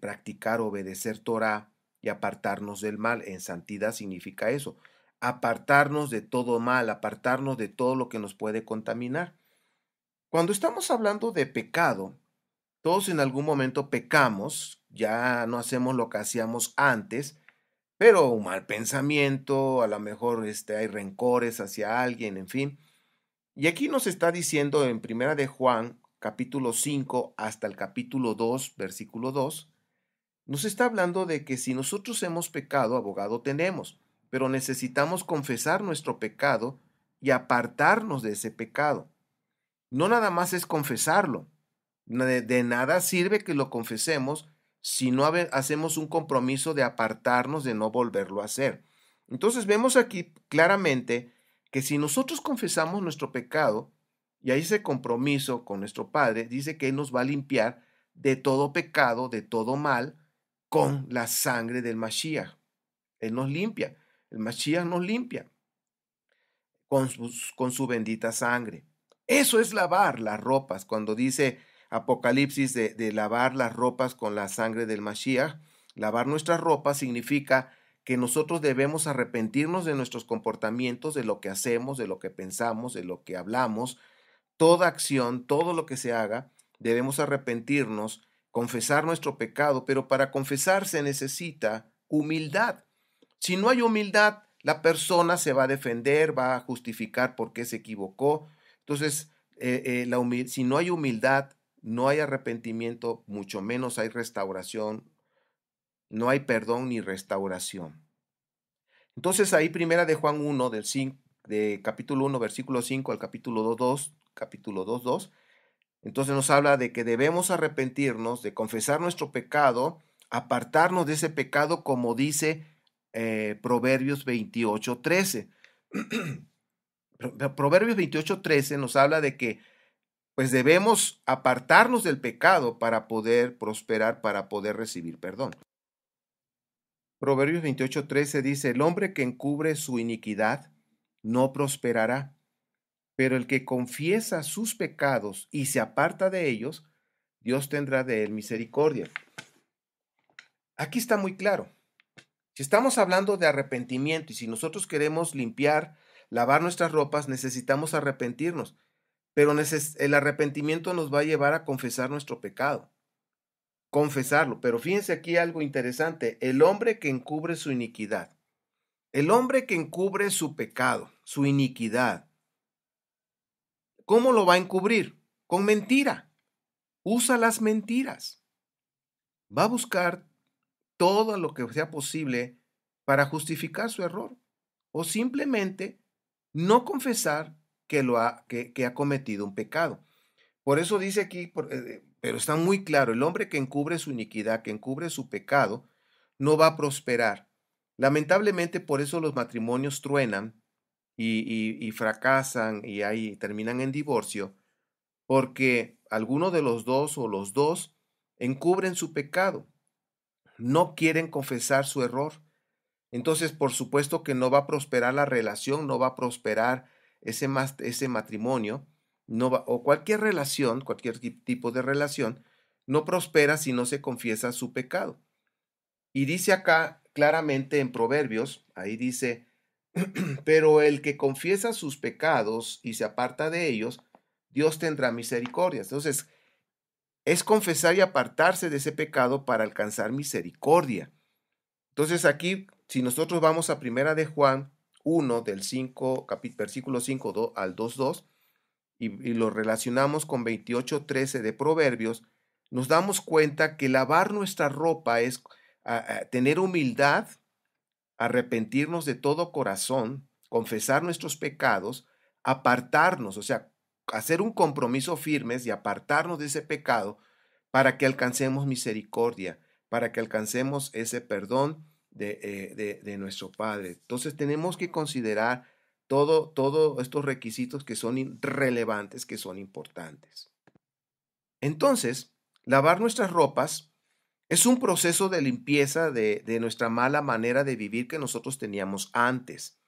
practicar, obedecer Torá y apartarnos del mal. En santidad significa eso, apartarnos de todo mal, apartarnos de todo lo que nos puede contaminar. Cuando estamos hablando de pecado, todos en algún momento pecamos, ya no hacemos lo que hacíamos antes, pero un mal pensamiento, a lo mejor hay rencores hacia alguien, en fin. Y aquí nos está diciendo en Primera de Juan, capítulo 5 hasta el capítulo 2, versículo 2, nos está hablando de que si nosotros hemos pecado, abogado tenemos, pero necesitamos confesar nuestro pecado y apartarnos de ese pecado. No nada más es confesarlo, de nada sirve que lo confesemos si no hacemos un compromiso de apartarnos, de no volverlo a hacer. Entonces vemos aquí claramente que si nosotros confesamos nuestro pecado y hay ese compromiso con nuestro Padre, dice que Él nos va a limpiar de todo pecado, de todo mal, con la sangre del Mashiach. Él nos limpia, el Mashiach nos limpia con su bendita sangre. Eso es lavar las ropas. Cuando dice Apocalipsis de lavar las ropas con la sangre del Mashiach, lavar nuestras ropas significa que nosotros debemos arrepentirnos de nuestros comportamientos, de lo que hacemos, de lo que pensamos, de lo que hablamos, toda acción, todo lo que se haga, debemos arrepentirnos, confesar nuestro pecado, pero para confesar se necesita humildad. Si no hay humildad, la persona se va a defender, va a justificar por qué se equivocó. Entonces, si no hay humildad, no hay arrepentimiento, mucho menos hay restauración, no hay perdón ni restauración. Entonces, ahí primera de Juan 1, de capítulo 1, versículo 5 al capítulo 2, 2, entonces nos habla de que debemos arrepentirnos, de confesar nuestro pecado, apartarnos de ese pecado, como dice Proverbios 28, 13. Proverbios 28, 13 nos habla de que pues debemos apartarnos del pecado para poder prosperar, para poder recibir perdón. Proverbios 28, 13 dice, el hombre que encubre su iniquidad no prosperará, pero el que confiesa sus pecados y se aparta de ellos, Dios tendrá de él misericordia. Aquí está muy claro. Si estamos hablando de arrepentimiento y si nosotros queremos limpiar, lavar nuestras ropas, necesitamos arrepentirnos. Pero el arrepentimiento nos va a llevar a confesar nuestro pecado. Confesarlo. Pero fíjense aquí algo interesante. El hombre que encubre su iniquidad. El hombre que encubre su pecado, su iniquidad. ¿Cómo lo va a encubrir? Con mentira. usa las mentiras. Va a buscar todo lo que sea posible para justificar su error o simplemente no confesar que ha cometido un pecado. Por eso dice aquí, pero está muy claro, el hombre que encubre su iniquidad, que encubre su pecado, no va a prosperar. Lamentablemente por eso los matrimonios truenan y fracasan y ahí terminan en divorcio, porque alguno de los dos o los dos encubren su pecado, no quieren confesar su error. Entonces, por supuesto que no va a prosperar la relación, no va a prosperar ese matrimonio, no va, o cualquier relación, cualquier tipo de relación, no prospera si no se confiesa su pecado. Y dice acá claramente en Proverbios, ahí dice, pero el que confiesa sus pecados y se aparta de ellos, Dios tendrá misericordia. Entonces, es confesar y apartarse de ese pecado para alcanzar misericordia. Entonces aquí, si nosotros vamos a Primera de Juan 1, del 5, versículo 5 al 2.2, y lo relacionamos con 28.13 de Proverbios, nos damos cuenta que lavar nuestra ropa es tener humildad, arrepentirnos de todo corazón, confesar nuestros pecados, apartarnos, o sea, hacer un compromiso firmes y apartarnos de ese pecado para que alcancemos misericordia, para que alcancemos ese perdón de nuestro Padre. Entonces tenemos que considerar todos estos requisitos que son relevantes, que son importantes. Entonces, lavar nuestras ropas es un proceso de limpieza de nuestra mala manera de vivir que nosotros teníamos antes.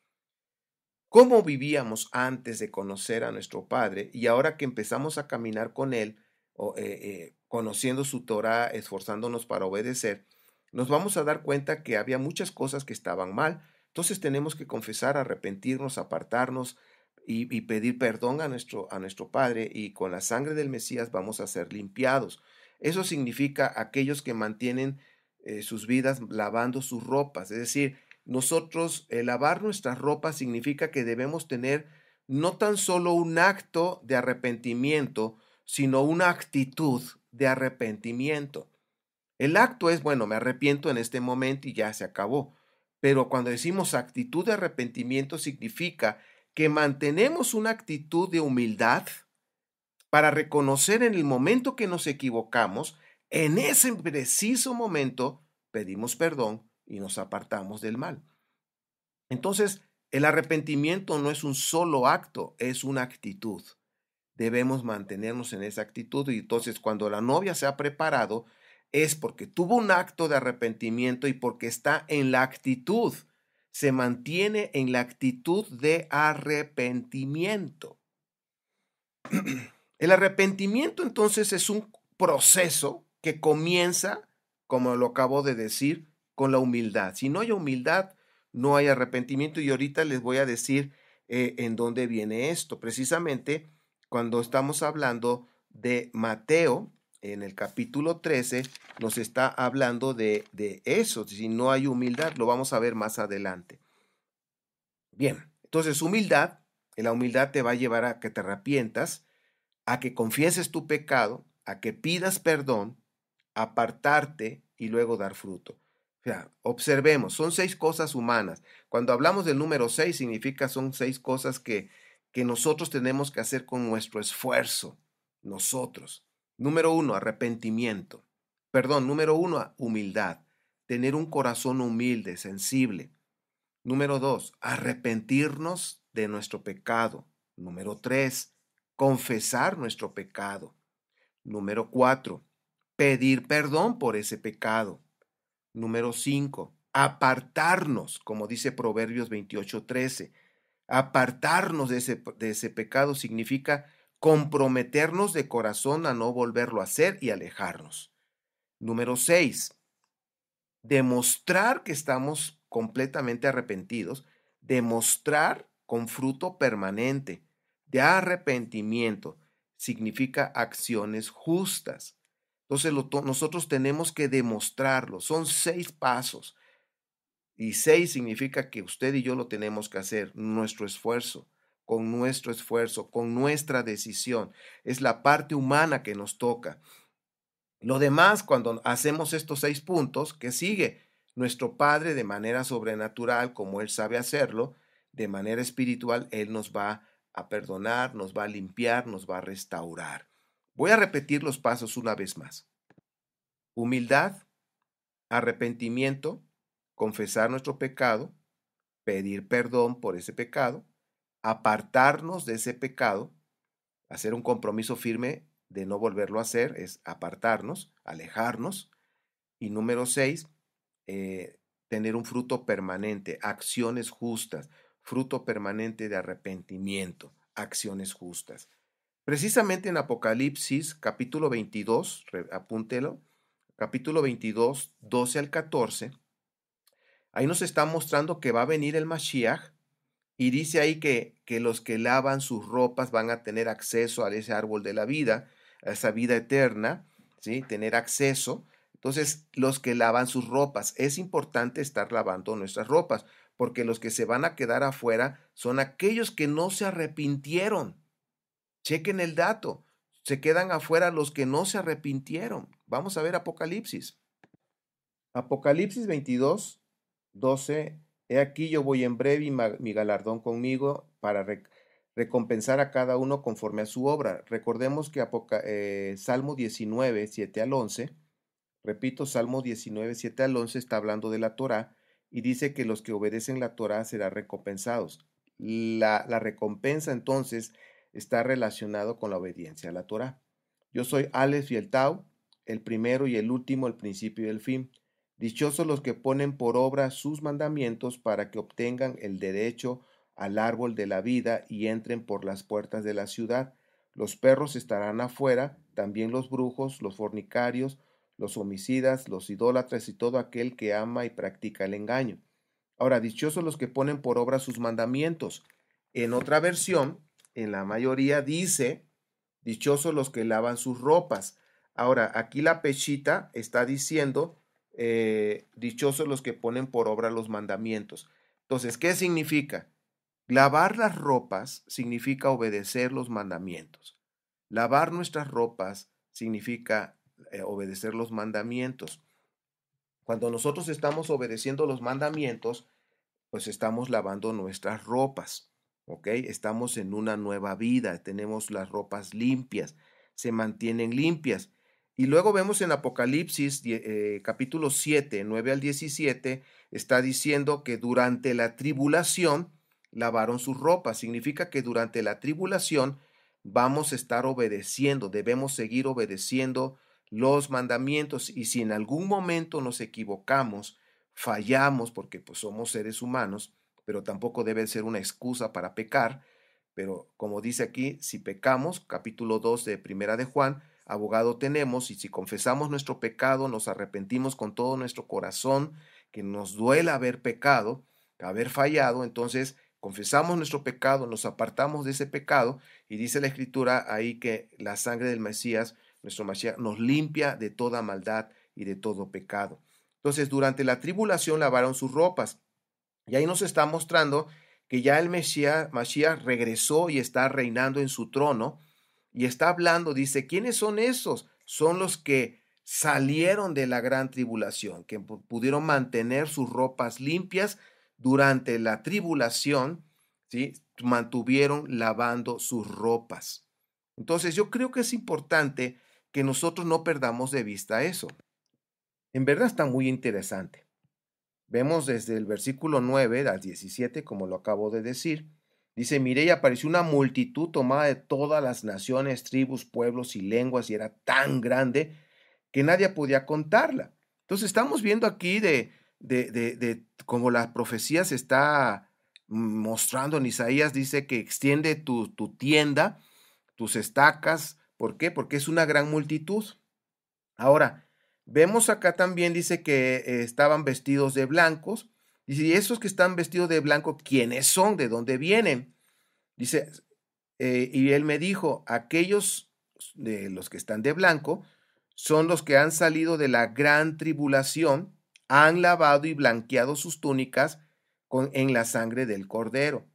¿Cómo vivíamos antes de conocer a nuestro Padre? Y ahora que empezamos a caminar con Él, conociendo su Torah, esforzándonos para obedecer, nos vamos a dar cuenta que había muchas cosas que estaban mal. Entonces tenemos que confesar, arrepentirnos, apartarnos y pedir perdón a nuestro Padre, y con la sangre del Mesías vamos a ser limpiados. Eso significa aquellos que mantienen sus vidas lavando sus ropas, es decir, nosotros, lavar nuestras ropas significa que debemos tener no tan solo un acto de arrepentimiento, sino una actitud de arrepentimiento. El acto es, bueno, me arrepiento en este momento y ya se acabó. Pero cuando decimos actitud de arrepentimiento significa que mantenemos una actitud de humildad para reconocer en el momento que nos equivocamos, en ese preciso momento pedimos perdón y nos apartamos del mal. Entonces, el arrepentimiento no es un solo acto, es una actitud. Debemos mantenernos en esa actitud, y entonces cuando la novia se ha preparado es porque tuvo un acto de arrepentimiento y porque está en la actitud, se mantiene en la actitud de arrepentimiento. El arrepentimiento entonces es un proceso que comienza, como lo acabo de decir, con la humildad. Si no hay humildad, no hay arrepentimiento, y ahorita les voy a decir en dónde viene esto. Precisamente cuando estamos hablando de Mateo, en el capítulo 13, nos está hablando de eso. Si no hay humildad, lo vamos a ver más adelante. Bien, entonces humildad, la humildad te va a llevar a que te arrepientas, a que confieses tu pecado, a que pidas perdón, apartarte y luego dar fruto. O sea, observemos, son 6 cosas humanas. Cuando hablamos del número 6, significa son 6 cosas que nosotros tenemos que hacer con nuestro esfuerzo. Nosotros. Número 1, arrepentimiento. Perdón, número 1, humildad. Tener un corazón humilde, sensible. Número 2, arrepentirnos de nuestro pecado. Número 3, confesar nuestro pecado. Número 4, pedir perdón por ese pecado. Número 5, apartarnos, como dice Proverbios 28:13. Apartarnos de ese pecado significa comprometernos de corazón a no volverlo a hacer y alejarnos. Número 6, demostrar que estamos completamente arrepentidos, demostrar con fruto permanente de arrepentimiento, significa acciones justas. Entonces nosotros tenemos que demostrarlo. Son 6 pasos. Y 6 significa que usted y yo lo tenemos que hacer, nuestro esfuerzo, con nuestra decisión. Es la parte humana que nos toca. Lo demás, cuando hacemos estos 6 puntos, ¿qué sigue? Nuestro Padre, de manera sobrenatural, como Él sabe hacerlo, de manera espiritual, Él nos va a perdonar, nos va a limpiar, nos va a restaurar. Voy a repetir los pasos una vez más. Humildad, arrepentimiento, confesar nuestro pecado, pedir perdón por ese pecado, apartarnos de ese pecado, hacer un compromiso firme de no volverlo a hacer, es apartarnos, alejarnos. Y número 6, tener un fruto permanente, acciones justas, fruto permanente de arrepentimiento, acciones justas. Precisamente en Apocalipsis capítulo 22, apúntelo, capítulo 22, 12 al 14, ahí nos está mostrando que va a venir el Mashiach y dice ahí que los que lavan sus ropas van a tener acceso a ese árbol de la vida, a esa vida eterna, ¿sí? Tener acceso. Entonces, los que lavan sus ropas, es importante estar lavando nuestras ropas, porque los que se van a quedar afuera son aquellos que no se arrepintieron. Chequen el dato. Se quedan afuera los que no se arrepintieron. Vamos a ver Apocalipsis. Apocalipsis 22, 12. He aquí yo voy en breve y mi galardón conmigo para recompensar a cada uno conforme a su obra. Recordemos que Salmo 19, 7 al 11, repito, Salmo 19, 7 al 11 está hablando de la Torá y dice que los que obedecen la Torá serán recompensados. La recompensa entonces está relacionado con la obediencia a la Torá. Yo soy Aleph y el Tau, el primero y el último, el principio y el fin. Dichosos los que ponen por obra sus mandamientos para que obtengan el derecho al árbol de la vida y entren por las puertas de la ciudad. Los perros estarán afuera, también los brujos, los fornicarios, los homicidas, los idólatras y todo aquel que ama y practica el engaño. Ahora, dichosos los que ponen por obra sus mandamientos. En otra versión, en la mayoría dice, dichosos los que lavan sus ropas. Ahora, aquí la pechita está diciendo, dichosos los que ponen por obra los mandamientos. Entonces, ¿qué significa? Lavar las ropas significa obedecer los mandamientos. Lavar nuestras ropas significa obedecer los mandamientos. Cuando nosotros estamos obedeciendo los mandamientos, pues estamos lavando nuestras ropas, ¿ok? Estamos en una nueva vida, tenemos las ropas limpias, se mantienen limpias. Y luego vemos en Apocalipsis capítulo 7, 9 al 17, está diciendo que durante la tribulación lavaron sus ropas. Significa que durante la tribulación vamos a estar obedeciendo, debemos seguir obedeciendo los mandamientos y si en algún momento nos equivocamos, fallamos porque pues somos seres humanos, pero tampoco debe ser una excusa para pecar, pero como dice aquí, si pecamos, capítulo 2 de Primera de Juan, abogado tenemos y si confesamos nuestro pecado, nos arrepentimos con todo nuestro corazón, que nos duela haber pecado, haber fallado, entonces confesamos nuestro pecado, nos apartamos de ese pecado y dice la escritura ahí que la sangre del Mesías, nuestro Mesías, nos limpia de toda maldad y de todo pecado. Entonces, durante la tribulación lavaron sus ropas. Y ahí nos está mostrando que ya el Mashiach regresó y está reinando en su trono. Y está hablando, dice, ¿quiénes son esos? Son los que salieron de la gran tribulación, que pudieron mantener sus ropas limpias durante la tribulación, ¿sí? Mantuvieron lavando sus ropas. Entonces, yo creo que es importante que nosotros no perdamos de vista eso. En verdad está muy interesante. Vemos desde el versículo 9 al 17, como lo acabo de decir. Dice, miré y apareció una multitud tomada de todas las naciones, tribus, pueblos y lenguas, y era tan grande que nadie podía contarla. Entonces estamos viendo aquí de cómo la profecía se está mostrando en Isaías, dice que extiende tu tienda, tus estacas. ¿Por qué? Porque es una gran multitud. Ahora, vemos acá también, dice que estaban vestidos de blancos. Dice, y esos que están vestidos de blanco, ¿quiénes son? ¿De dónde vienen? Dice, y él me dijo, aquellos de los que están de blanco son los que han salido de la gran tribulación, han lavado y blanqueado sus túnicas en la sangre del cordero.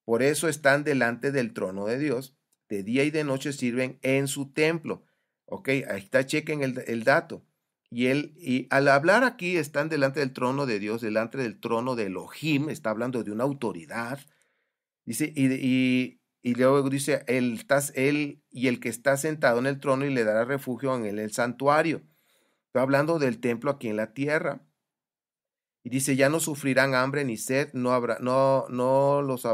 Por eso están delante del trono de Dios, de día y de noche sirven en su templo. Ok, ahí está, chequen el dato. Y al hablar aquí, están delante del trono de Dios, delante del trono de Elohim, está hablando de una autoridad. Dice, y luego dice, él y el que está sentado en el trono y le dará refugio en el santuario. Está hablando del templo aquí en la tierra. Y dice, ya no sufrirán hambre ni sed, no los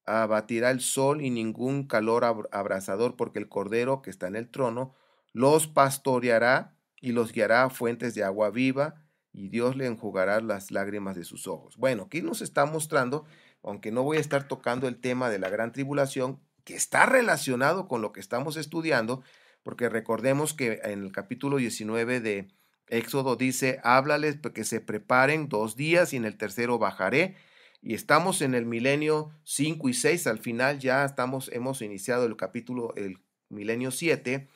abatirá el sol y ningún calor abrasador, porque el Cordero que está en el trono los pastoreará y los guiará a fuentes de agua viva, y Dios le enjugará las lágrimas de sus ojos. Bueno, aquí nos está mostrando, aunque no voy a estar tocando el tema de la gran tribulación, que está relacionado con lo que estamos estudiando, porque recordemos que en el capítulo 19 de Éxodo dice, háblales que se preparen 2 días y en el tercero bajaré. Y estamos en el milenio 5 y 6, al final ya hemos iniciado el milenio 7.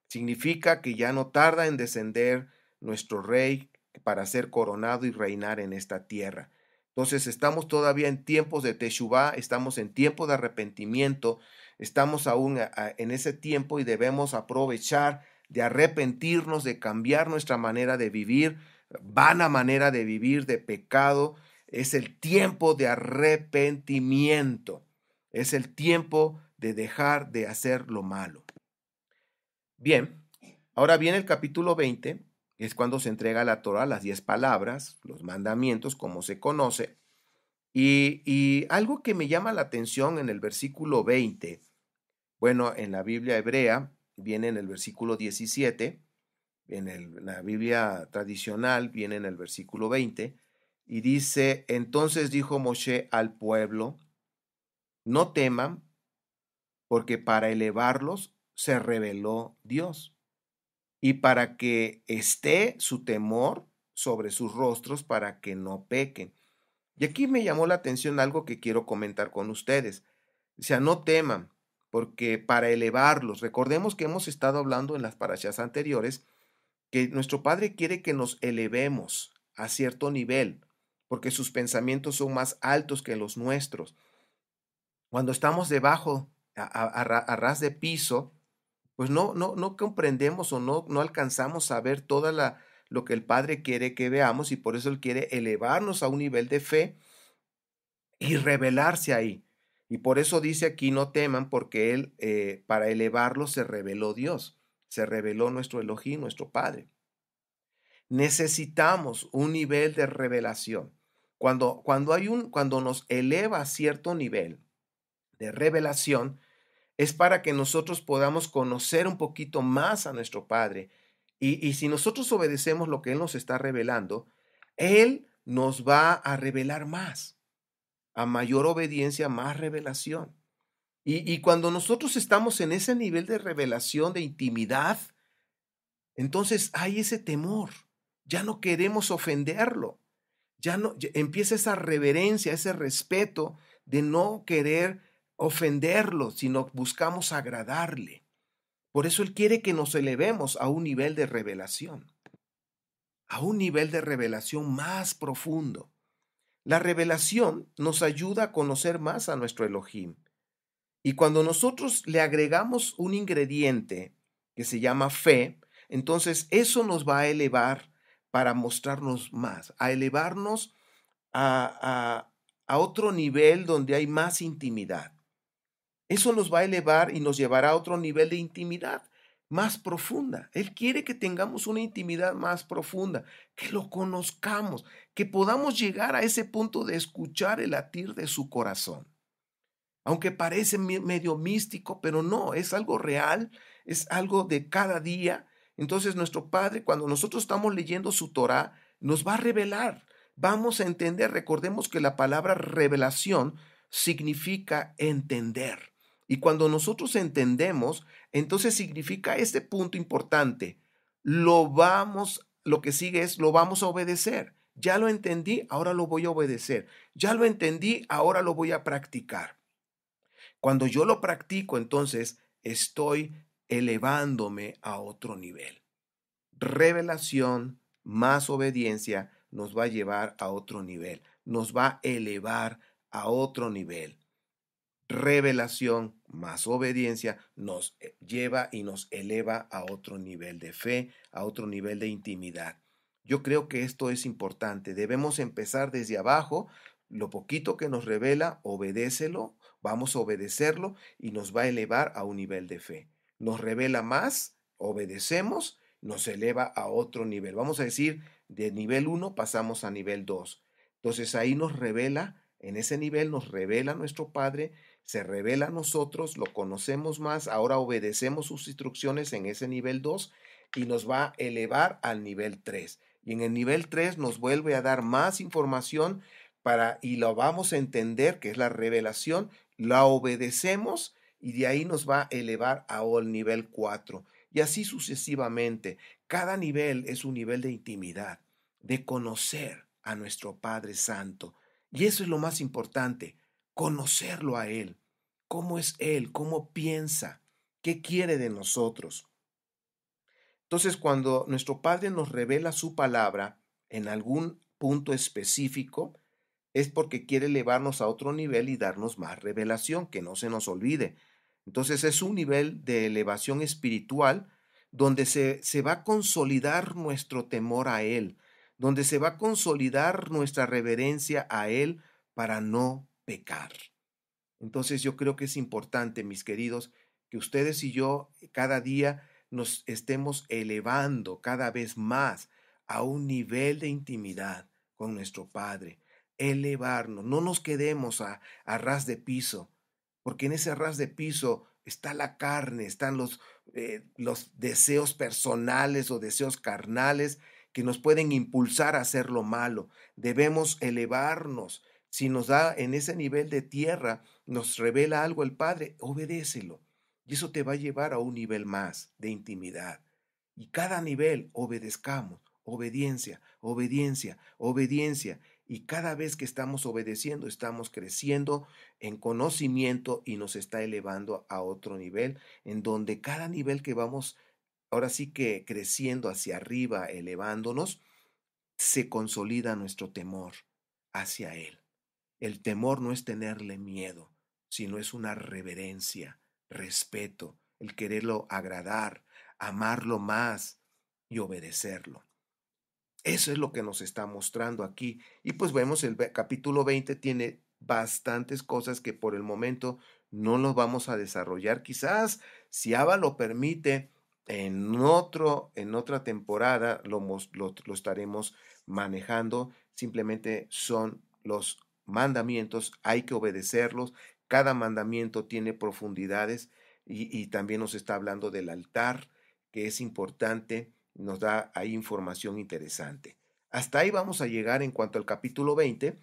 Significa que ya no tarda en descender nuestro rey para ser coronado y reinar en esta tierra. Entonces estamos todavía en tiempos de Teshuvá, estamos en tiempo de arrepentimiento, estamos aún en ese tiempo y debemos aprovechar de arrepentirnos, de cambiar nuestra manera de vivir, vana manera de vivir, de pecado. Es el tiempo de arrepentimiento, es el tiempo de dejar de hacer lo malo. Bien, ahora viene el capítulo 20, que es cuando se entrega la Torah, las 10 palabras, los mandamientos, como se conoce. Y algo que me llama la atención en el versículo 20, bueno, en la Biblia hebrea viene en el versículo 17, la Biblia tradicional viene en el versículo 20, y dice, entonces dijo Moshe al pueblo, no teman, porque para elevarlos se reveló Dios, y para que esté su temor sobre sus rostros para que no pequen. Y aquí me llamó la atención algo que quiero comentar con ustedes. O sea, no teman, porque para elevarlos, recordemos que hemos estado hablando en las parashas anteriores, que nuestro Padre quiere que nos elevemos a cierto nivel, porque sus pensamientos son más altos que los nuestros. Cuando estamos debajo, a ras de piso, pues no comprendemos o no alcanzamos a ver lo que el Padre quiere que veamos, y por eso Él quiere elevarnos a un nivel de fe y revelarse ahí. Y por eso dice aquí, no teman, porque Él, para elevarlos, se reveló Dios, se reveló nuestro Elohim, nuestro Padre. Necesitamos un nivel de revelación. Cuando nos eleva a cierto nivel de revelación, es para que nosotros podamos conocer un poquito más a nuestro Padre. Y si nosotros obedecemos lo que Él nos está revelando, Él nos va a revelar más. A mayor obediencia, más revelación. Y cuando nosotros estamos en ese nivel de revelación, de intimidad, entonces hay ese temor. Ya no queremos ofenderlo. Empieza esa reverencia, ese respeto de no querer ofenderlo, sino buscamos agradarle. Por eso Él quiere que nos elevemos a un nivel de revelación, a un nivel de revelación más profundo. La revelación nos ayuda a conocer más a nuestro Elohim. Y cuando nosotros le agregamos un ingrediente que se llama fe, entonces eso nos va a elevar para mostrarnos más, a elevarnos a otro nivel donde hay más intimidad. Eso nos va a elevar y nos llevará a otro nivel de intimidad más profunda. Él quiere que tengamos una intimidad más profunda, que lo conozcamos, que podamos llegar a ese punto de escuchar el latir de su corazón. Aunque parece medio místico, pero no, es algo real, es algo de cada día. Entonces nuestro Padre, cuando nosotros estamos leyendo su Torah, nos va a revelar. Vamos a entender, recordemos que la palabra revelación significa entender. Y cuando nosotros entendemos, entonces significa este punto importante. Lo que sigue es, lo vamos a obedecer. Ya lo entendí, ahora lo voy a obedecer. Ya lo entendí, ahora lo voy a practicar. Cuando yo lo practico, entonces estoy elevándome a otro nivel. Revelación más obediencia nos va a llevar a otro nivel, nos va a elevar a otro nivel. revelación más obediencia nos lleva y nos eleva a otro nivel de fe, a otro nivel de intimidad. Yo creo que esto es importante. Debemos empezar desde abajo. Lo poquito que nos revela, obedécelo, vamos a obedecerlo y nos va a elevar a un nivel de fe. Nos revela más, obedecemos, nos eleva a otro nivel. Vamos a decir, de nivel 1 pasamos a nivel 2. Entonces ahí nos revela, en ese nivel nos revela nuestro Padre, se revela a nosotros, lo conocemos más, ahora obedecemos sus instrucciones en ese nivel 2 y nos va a elevar al nivel 3. Y en el nivel 3 nos vuelve a dar más información y lo vamos a entender, que es la revelación, la obedecemos y de ahí nos va a elevar al nivel 4. Y así sucesivamente. Cada nivel es un nivel de intimidad, de conocer a nuestro Padre Santo. Y eso es lo más importante, conocerlo a Él. ¿Cómo es Él? ¿Cómo piensa? ¿Qué quiere de nosotros? Entonces, cuando nuestro Padre nos revela su palabra en algún punto específico, es porque quiere elevarnos a otro nivel y darnos más revelación, que no se nos olvide. Entonces es un nivel de elevación espiritual donde se va a consolidar nuestro temor a Él, donde se va a consolidar nuestra reverencia a Él para no pecar. Entonces yo creo que es importante, mis queridos, que ustedes y yo cada día nos estemos elevando cada vez más a un nivel de intimidad con nuestro Padre. Elevarnos, no nos quedemos a ras de piso, porque en ese ras de piso está la carne, están los deseos personales o deseos carnales que nos pueden impulsar a hacer lo malo. Debemos elevarnos. Si nos da en ese nivel de tierra, nos revela algo el Padre, obedécelo. Y eso te va a llevar a un nivel más de intimidad. Y cada nivel obedezcamos, obediencia, obediencia, obediencia. Y cada vez que estamos obedeciendo, estamos creciendo en conocimiento y nos está elevando a otro nivel, en donde cada nivel que vamos, ahora sí que creciendo hacia arriba, elevándonos, se consolida nuestro temor hacia Él. El temor no es tenerle miedo, sino es una reverencia, respeto, el quererlo agradar, amarlo más y obedecerlo. Eso es lo que nos está mostrando aquí. Y pues vemos el capítulo 20 tiene bastantes cosas que por el momento no nos vamos a desarrollar. Quizás, si Abba lo permite, en otra temporada lo estaremos manejando. Simplemente son los mandamientos, hay que obedecerlos. Cada mandamiento tiene profundidades y también nos está hablando del altar, que es importante, nos da ahí información interesante. Hasta ahí vamos a llegar en cuanto al capítulo 20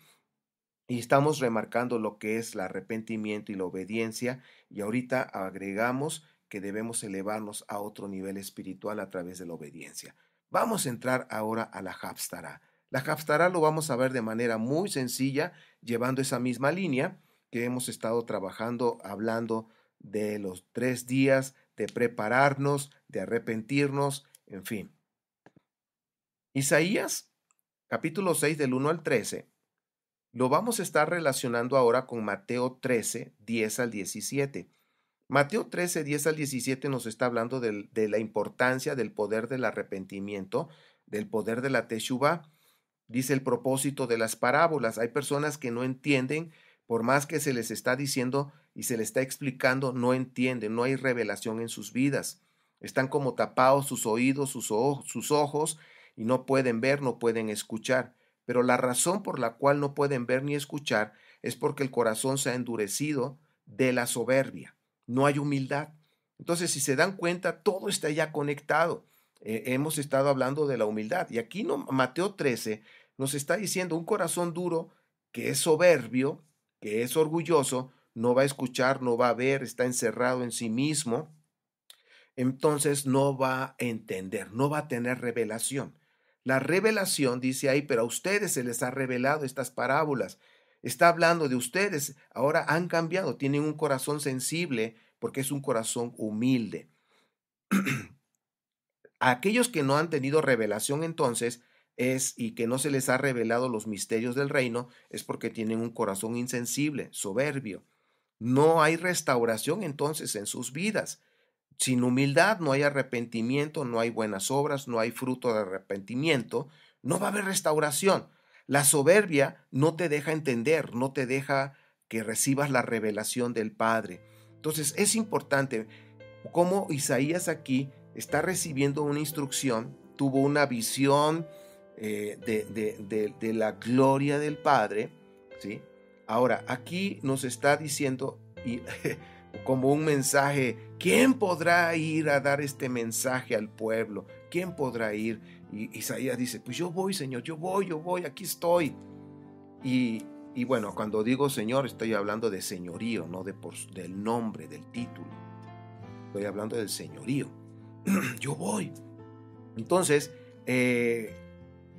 y estamos remarcando lo que es el arrepentimiento y la obediencia y ahorita agregamos que debemos elevarnos a otro nivel espiritual a través de la obediencia. Vamos a entrar ahora a la Haftarah. La Haftarah lo vamos a ver de manera muy sencilla, llevando esa misma línea que hemos estado trabajando, hablando de los 3 días, de prepararnos, de arrepentirnos, en fin. Isaías, capítulo 6 del 1 al 13, lo vamos a estar relacionando ahora con Mateo 13, 10 al 17. Mateo 13, 10 al 17 nos está hablando de la importancia del poder del arrepentimiento, del poder de la Teshuvah. Dice el propósito de las parábolas. Hay personas que no entienden, por más que se les está diciendo y se les está explicando, no entienden, no hay revelación en sus vidas. Están como tapados sus oídos, sus ojos, y no pueden ver, no pueden escuchar. Pero la razón por la cual no pueden ver ni escuchar es porque el corazón se ha endurecido de la soberbia. No hay humildad. Entonces, si se dan cuenta, todo está ya conectado. Hemos estado hablando de la humildad. Y aquí Mateo 13 nos está diciendo un corazón duro que es soberbio, que es orgulloso, no va a escuchar, no va a ver, está encerrado en sí mismo, entonces no va a entender, no va a tener revelación. La revelación dice ahí, pero a ustedes se les ha revelado estas parábolas. Está hablando de ustedes, ahora han cambiado, tienen un corazón sensible porque es un corazón humilde. A aquellos que no han tenido revelación entonces y que no se les ha revelado los misterios del reino es porque tienen un corazón insensible, soberbio. No hay restauración entonces en sus vidas. Sin humildad no hay arrepentimiento, no hay buenas obras, no hay fruto de arrepentimiento, no va a haber restauración. La soberbia no te deja entender, no te deja que recibas la revelación del Padre. Entonces es importante cómo Isaías aquí está recibiendo una instrucción, tuvo una visión de la gloria del Padre, ¿sí? Ahora, aquí nos está diciendo, y, como un mensaje, ¿quién podrá ir a dar este mensaje al pueblo? ¿Quién podrá ir? Y Isaías dice, pues yo voy, Señor, yo voy, aquí estoy. Y bueno, cuando digo Señor, estoy hablando de señorío, no del nombre, del título. Estoy hablando del señorío. Yo voy. Entonces,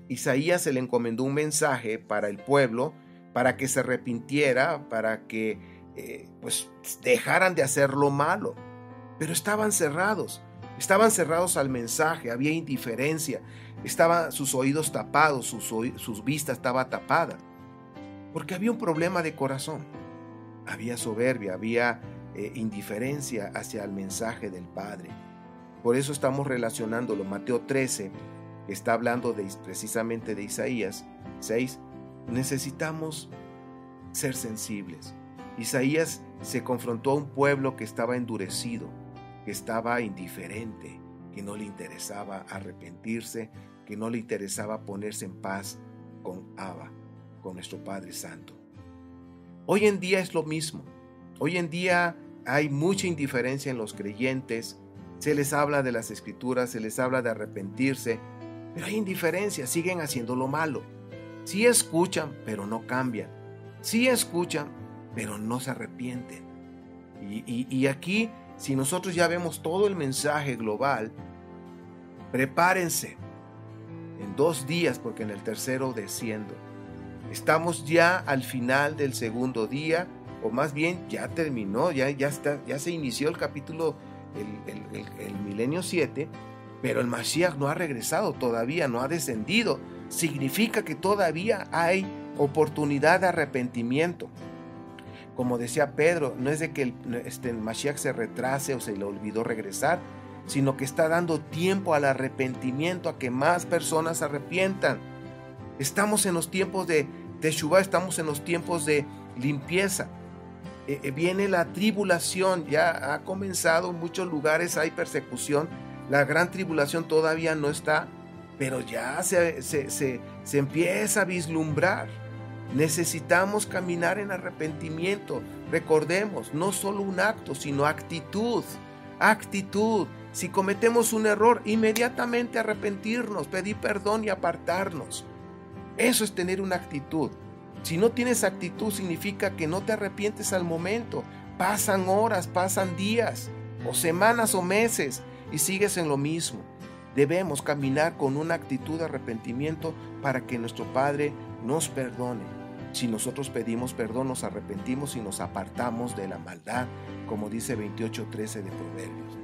Isaías se le encomendó un mensaje para el pueblo, para que se arrepintiera, para que pues dejaran de hacer lo malo. Pero estaban cerrados al mensaje, había indiferencia, estaban sus oídos tapados, sus vistas estaba tapada, porque había un problema de corazón, había soberbia, había indiferencia hacia el mensaje del Padre. Por eso estamos relacionándolo. Mateo 13 está hablando precisamente de Isaías 6. Necesitamos ser sensibles. Isaías se confrontó a un pueblo que estaba endurecido, que estaba indiferente, que no le interesaba arrepentirse, que no le interesaba ponerse en paz con Abba, con nuestro Padre Santo. Hoy en día es lo mismo. Hoy en día hay mucha indiferencia en los creyentes. Se les habla de las Escrituras, se les habla de arrepentirse, pero hay indiferencia, siguen haciendo lo malo. Sí escuchan, pero no cambian. Sí escuchan, pero no se arrepienten. Y aquí, si nosotros ya vemos todo el mensaje global, prepárense en 2 días, porque en el tercero desciendo. Estamos ya al final del segundo día, o más bien ya terminó, ya se inició el capítulo, el milenio 7, pero el Mashiach no ha regresado todavía, no ha descendido. Significa que todavía hay oportunidad de arrepentimiento. Como decía Pedro, no es de que el Mashiach se retrase o se le olvidó regresar, sino que está dando tiempo al arrepentimiento, a que más personas se arrepientan. Estamos en los tiempos de Teshuvah, estamos en los tiempos de limpieza. Viene la tribulación, ya ha comenzado, en muchos lugares hay persecución, la gran tribulación todavía no está, pero ya se empieza a vislumbrar. Necesitamos caminar en arrepentimiento. Recordemos, no solo un acto, sino actitud. Actitud. Si cometemos un error, inmediatamente arrepentirnos, pedir perdón y apartarnos. Eso es tener una actitud. Si no tienes actitud, significa que no te arrepientes al momento. Pasan horas, pasan días, o semanas o meses, y sigues en lo mismo. Debemos caminar con una actitud de arrepentimiento para que nuestro Padre nos perdone. Si nosotros pedimos perdón, nos arrepentimos y nos apartamos de la maldad, como dice 28:13 de Proverbios.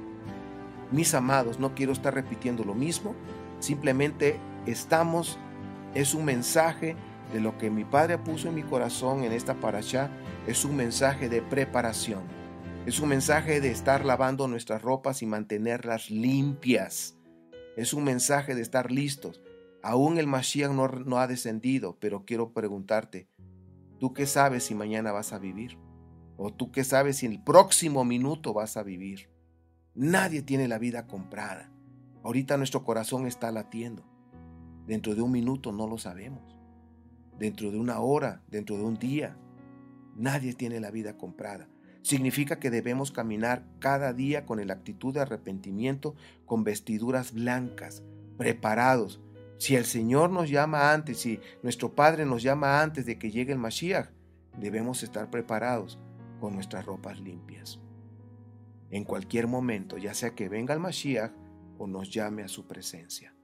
Mis amados, no quiero estar repitiendo lo mismo, simplemente es un mensaje de lo que mi Padre puso en mi corazón en esta parashá, es un mensaje de preparación, es un mensaje de estar lavando nuestras ropas y mantenerlas limpias, es un mensaje de estar listos. Aún el Mashiach no ha descendido, pero quiero preguntarte, ¿tú qué sabes si mañana vas a vivir? ¿O tú qué sabes si en el próximo minuto vas a vivir? Nadie tiene la vida comprada. Ahorita nuestro corazón está latiendo. Dentro de un minuto no lo sabemos. Dentro de una hora, dentro de un día, nadie tiene la vida comprada. Significa que debemos caminar cada día con la actitud de arrepentimiento, con vestiduras blancas, preparados. Si el Señor nos llama antes, si nuestro Padre nos llama antes de que llegue el Mashiach, debemos estar preparados con nuestras ropas limpias. En cualquier momento, ya sea que venga el Mashiach o nos llame a su presencia.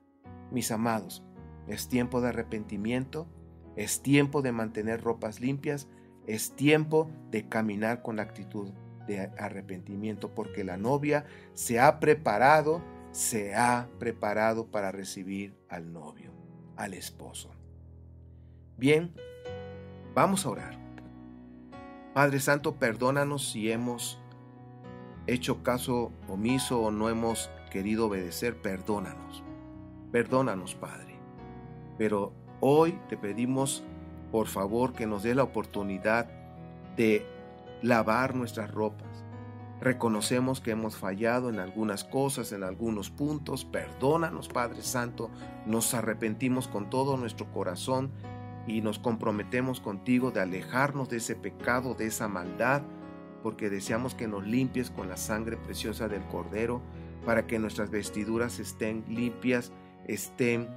Mis amados, es tiempo de arrepentimiento, es tiempo de mantener ropas limpias, es tiempo de caminar con la actitud de arrepentimiento, porque la novia se ha preparado para recibir al novio, al esposo. Bien, vamos a orar. Padre Santo, perdónanos si hemos hecho caso omiso o no hemos querido obedecer. Perdónanos. Perdónanos, Padre. Pero hoy te pedimos, por favor, que nos dé la oportunidad de lavar nuestras ropas. Reconocemos que hemos fallado en algunas cosas, en algunos puntos. Perdónanos, Padre Santo. Nos arrepentimos con todo nuestro corazón y nos comprometemos contigo de alejarnos de ese pecado, de esa maldad, porque deseamos que nos limpies con la sangre preciosa del Cordero, para que nuestras vestiduras estén limpias, estén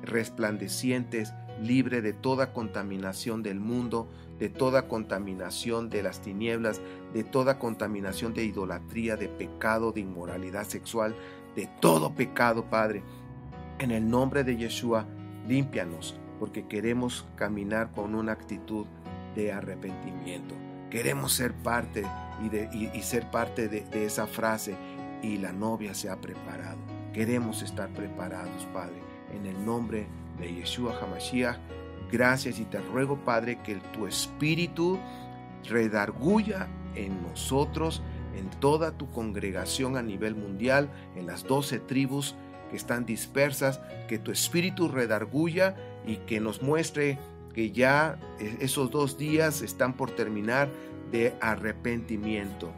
resplandecientes, libre de toda contaminación del mundo, de toda contaminación de las tinieblas, de toda contaminación de idolatría, de pecado, de inmoralidad sexual, de todo pecado, Padre. En el nombre de Yeshua, límpianos, porque queremos caminar con una actitud de arrepentimiento. Queremos ser parte y ser parte de esa frase, y la novia se ha preparado. Queremos estar preparados, Padre, en el nombre de Yeshua HaMashiach. Gracias, y te ruego, Padre, que tu Espíritu redarguya en nosotros, en toda tu congregación a nivel mundial, en las 12 tribus que están dispersas, que tu Espíritu redarguya y que nos muestre que ya esos 2 días están por terminar de arrepentimiento,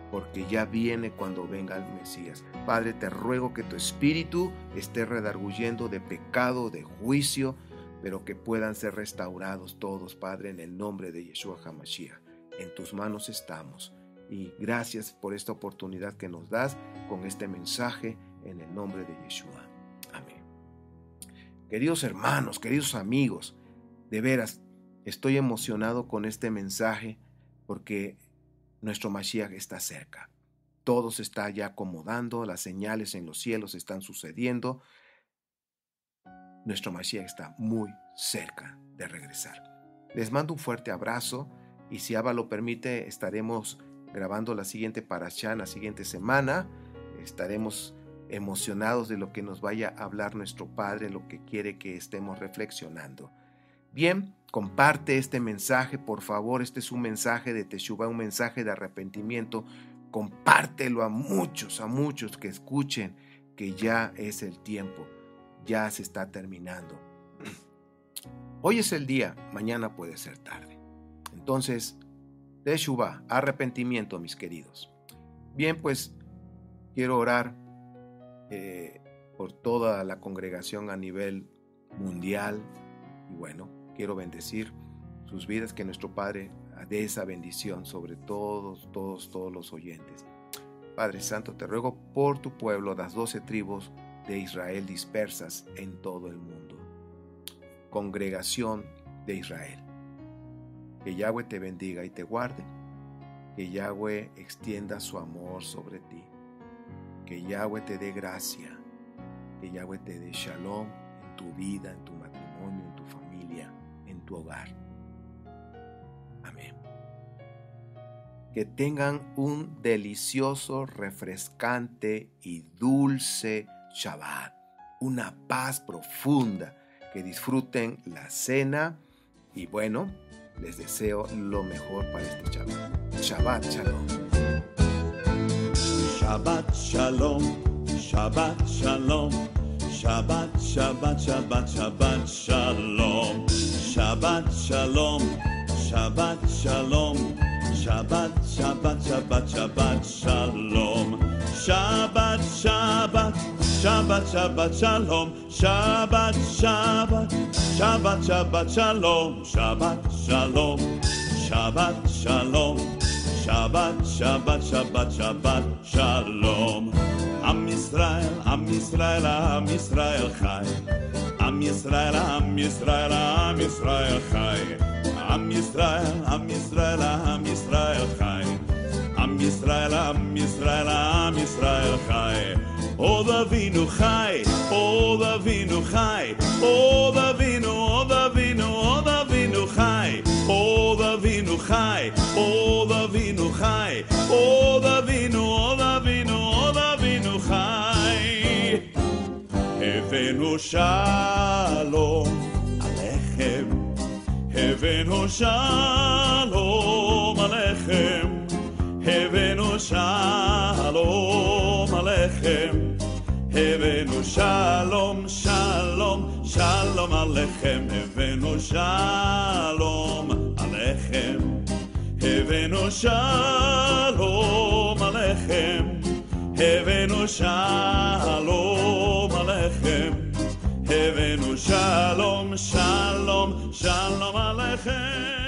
porque ya viene cuando venga el Mesías. Padre, te ruego que tu Espíritu esté redarguyendo de pecado, de juicio, pero que puedan ser restaurados todos, Padre, en el nombre de Yeshua HaMashiach. En tus manos estamos. Y gracias por esta oportunidad que nos das con este mensaje en el nombre de Yeshua. Amén. Queridos hermanos, queridos amigos, de veras, estoy emocionado con este mensaje porque nuestro Mashiach está cerca. Todo se está ya acomodando, las señales en los cielos están sucediendo. Nuestro Mashiach está muy cerca de regresar. Les mando un fuerte abrazo y si Abba lo permite estaremos grabando la siguiente parashá la siguiente semana. Estaremos emocionados de lo que nos vaya a hablar nuestro Padre, lo que quiere que estemos reflexionando. Bien, comparte este mensaje, por favor. Este es un mensaje de Teshuvah, un mensaje de arrepentimiento. Compártelo a muchos que escuchen que ya es el tiempo, ya se está terminando. Hoy es el día, mañana puede ser tarde. Entonces, Teshuvah, arrepentimiento, mis queridos. Bien, pues quiero orar por toda la congregación a nivel mundial y bueno, quiero bendecir sus vidas, que nuestro Padre dé esa bendición sobre todos los oyentes. Padre Santo, te ruego por tu pueblo, las 12 tribus de Israel dispersas en todo el mundo. Congregación de Israel. Que Yahweh te bendiga y te guarde. Que Yahweh extienda su amor sobre ti. Que Yahweh te dé gracia. Que Yahweh te dé shalom en tu vida, en tu matrimonio, en tu familia, en tu hogar. Amén. Que tengan un delicioso, refrescante y dulce Shabbat. Una paz profunda. Que disfruten la cena y bueno, les deseo lo mejor para este Shabbat. Shabbat Shalom. Shabbat Shalom. Shabbat Shalom. Shabbat, Shabbat, Shabbat, Shabbat Shalom. Shabbat Shalom. Shabbat Shalom. Shabbat, Shabbat, Shabbat, Shabbat Shalom. Shabbat, Shabbat, Shabbat, Shabbat Shalom. Shabbat, Shabbat, Shabbat, Shabbat Shalom. Shabbat Shalom. Shabbat Shalom. Shabbat, Shabbat, Shabbat, Shabbat Shalom. Am Yisrael, Am Yisrael, Am Yisrael Chai. Am Yisrael, Am Yisrael, Am Yisrael Chai. Am Yisrael, Am Yisrael, Am Yisrael Chai. Am Yisrael, Am Yisrael, Am Yisrael Chai. O Davinu Chai, O Davinu Chai, O Davinu, O Davinu, O Davinu Chai. O Davinu Chai, O Davinu Chai, O Davinu, O Davinu, O Davinu Chai. Hevenu Shalom Alechem. Hevenu Shalom Alechem. shalom aleichem. Hevenu shalom, shalom, shalom aleichem. Hevenu shalom aleichem. Hevenu shalom aleichem. Hevenu shalom aleichem. Hevenu shalom, shalom, shalom aleichem.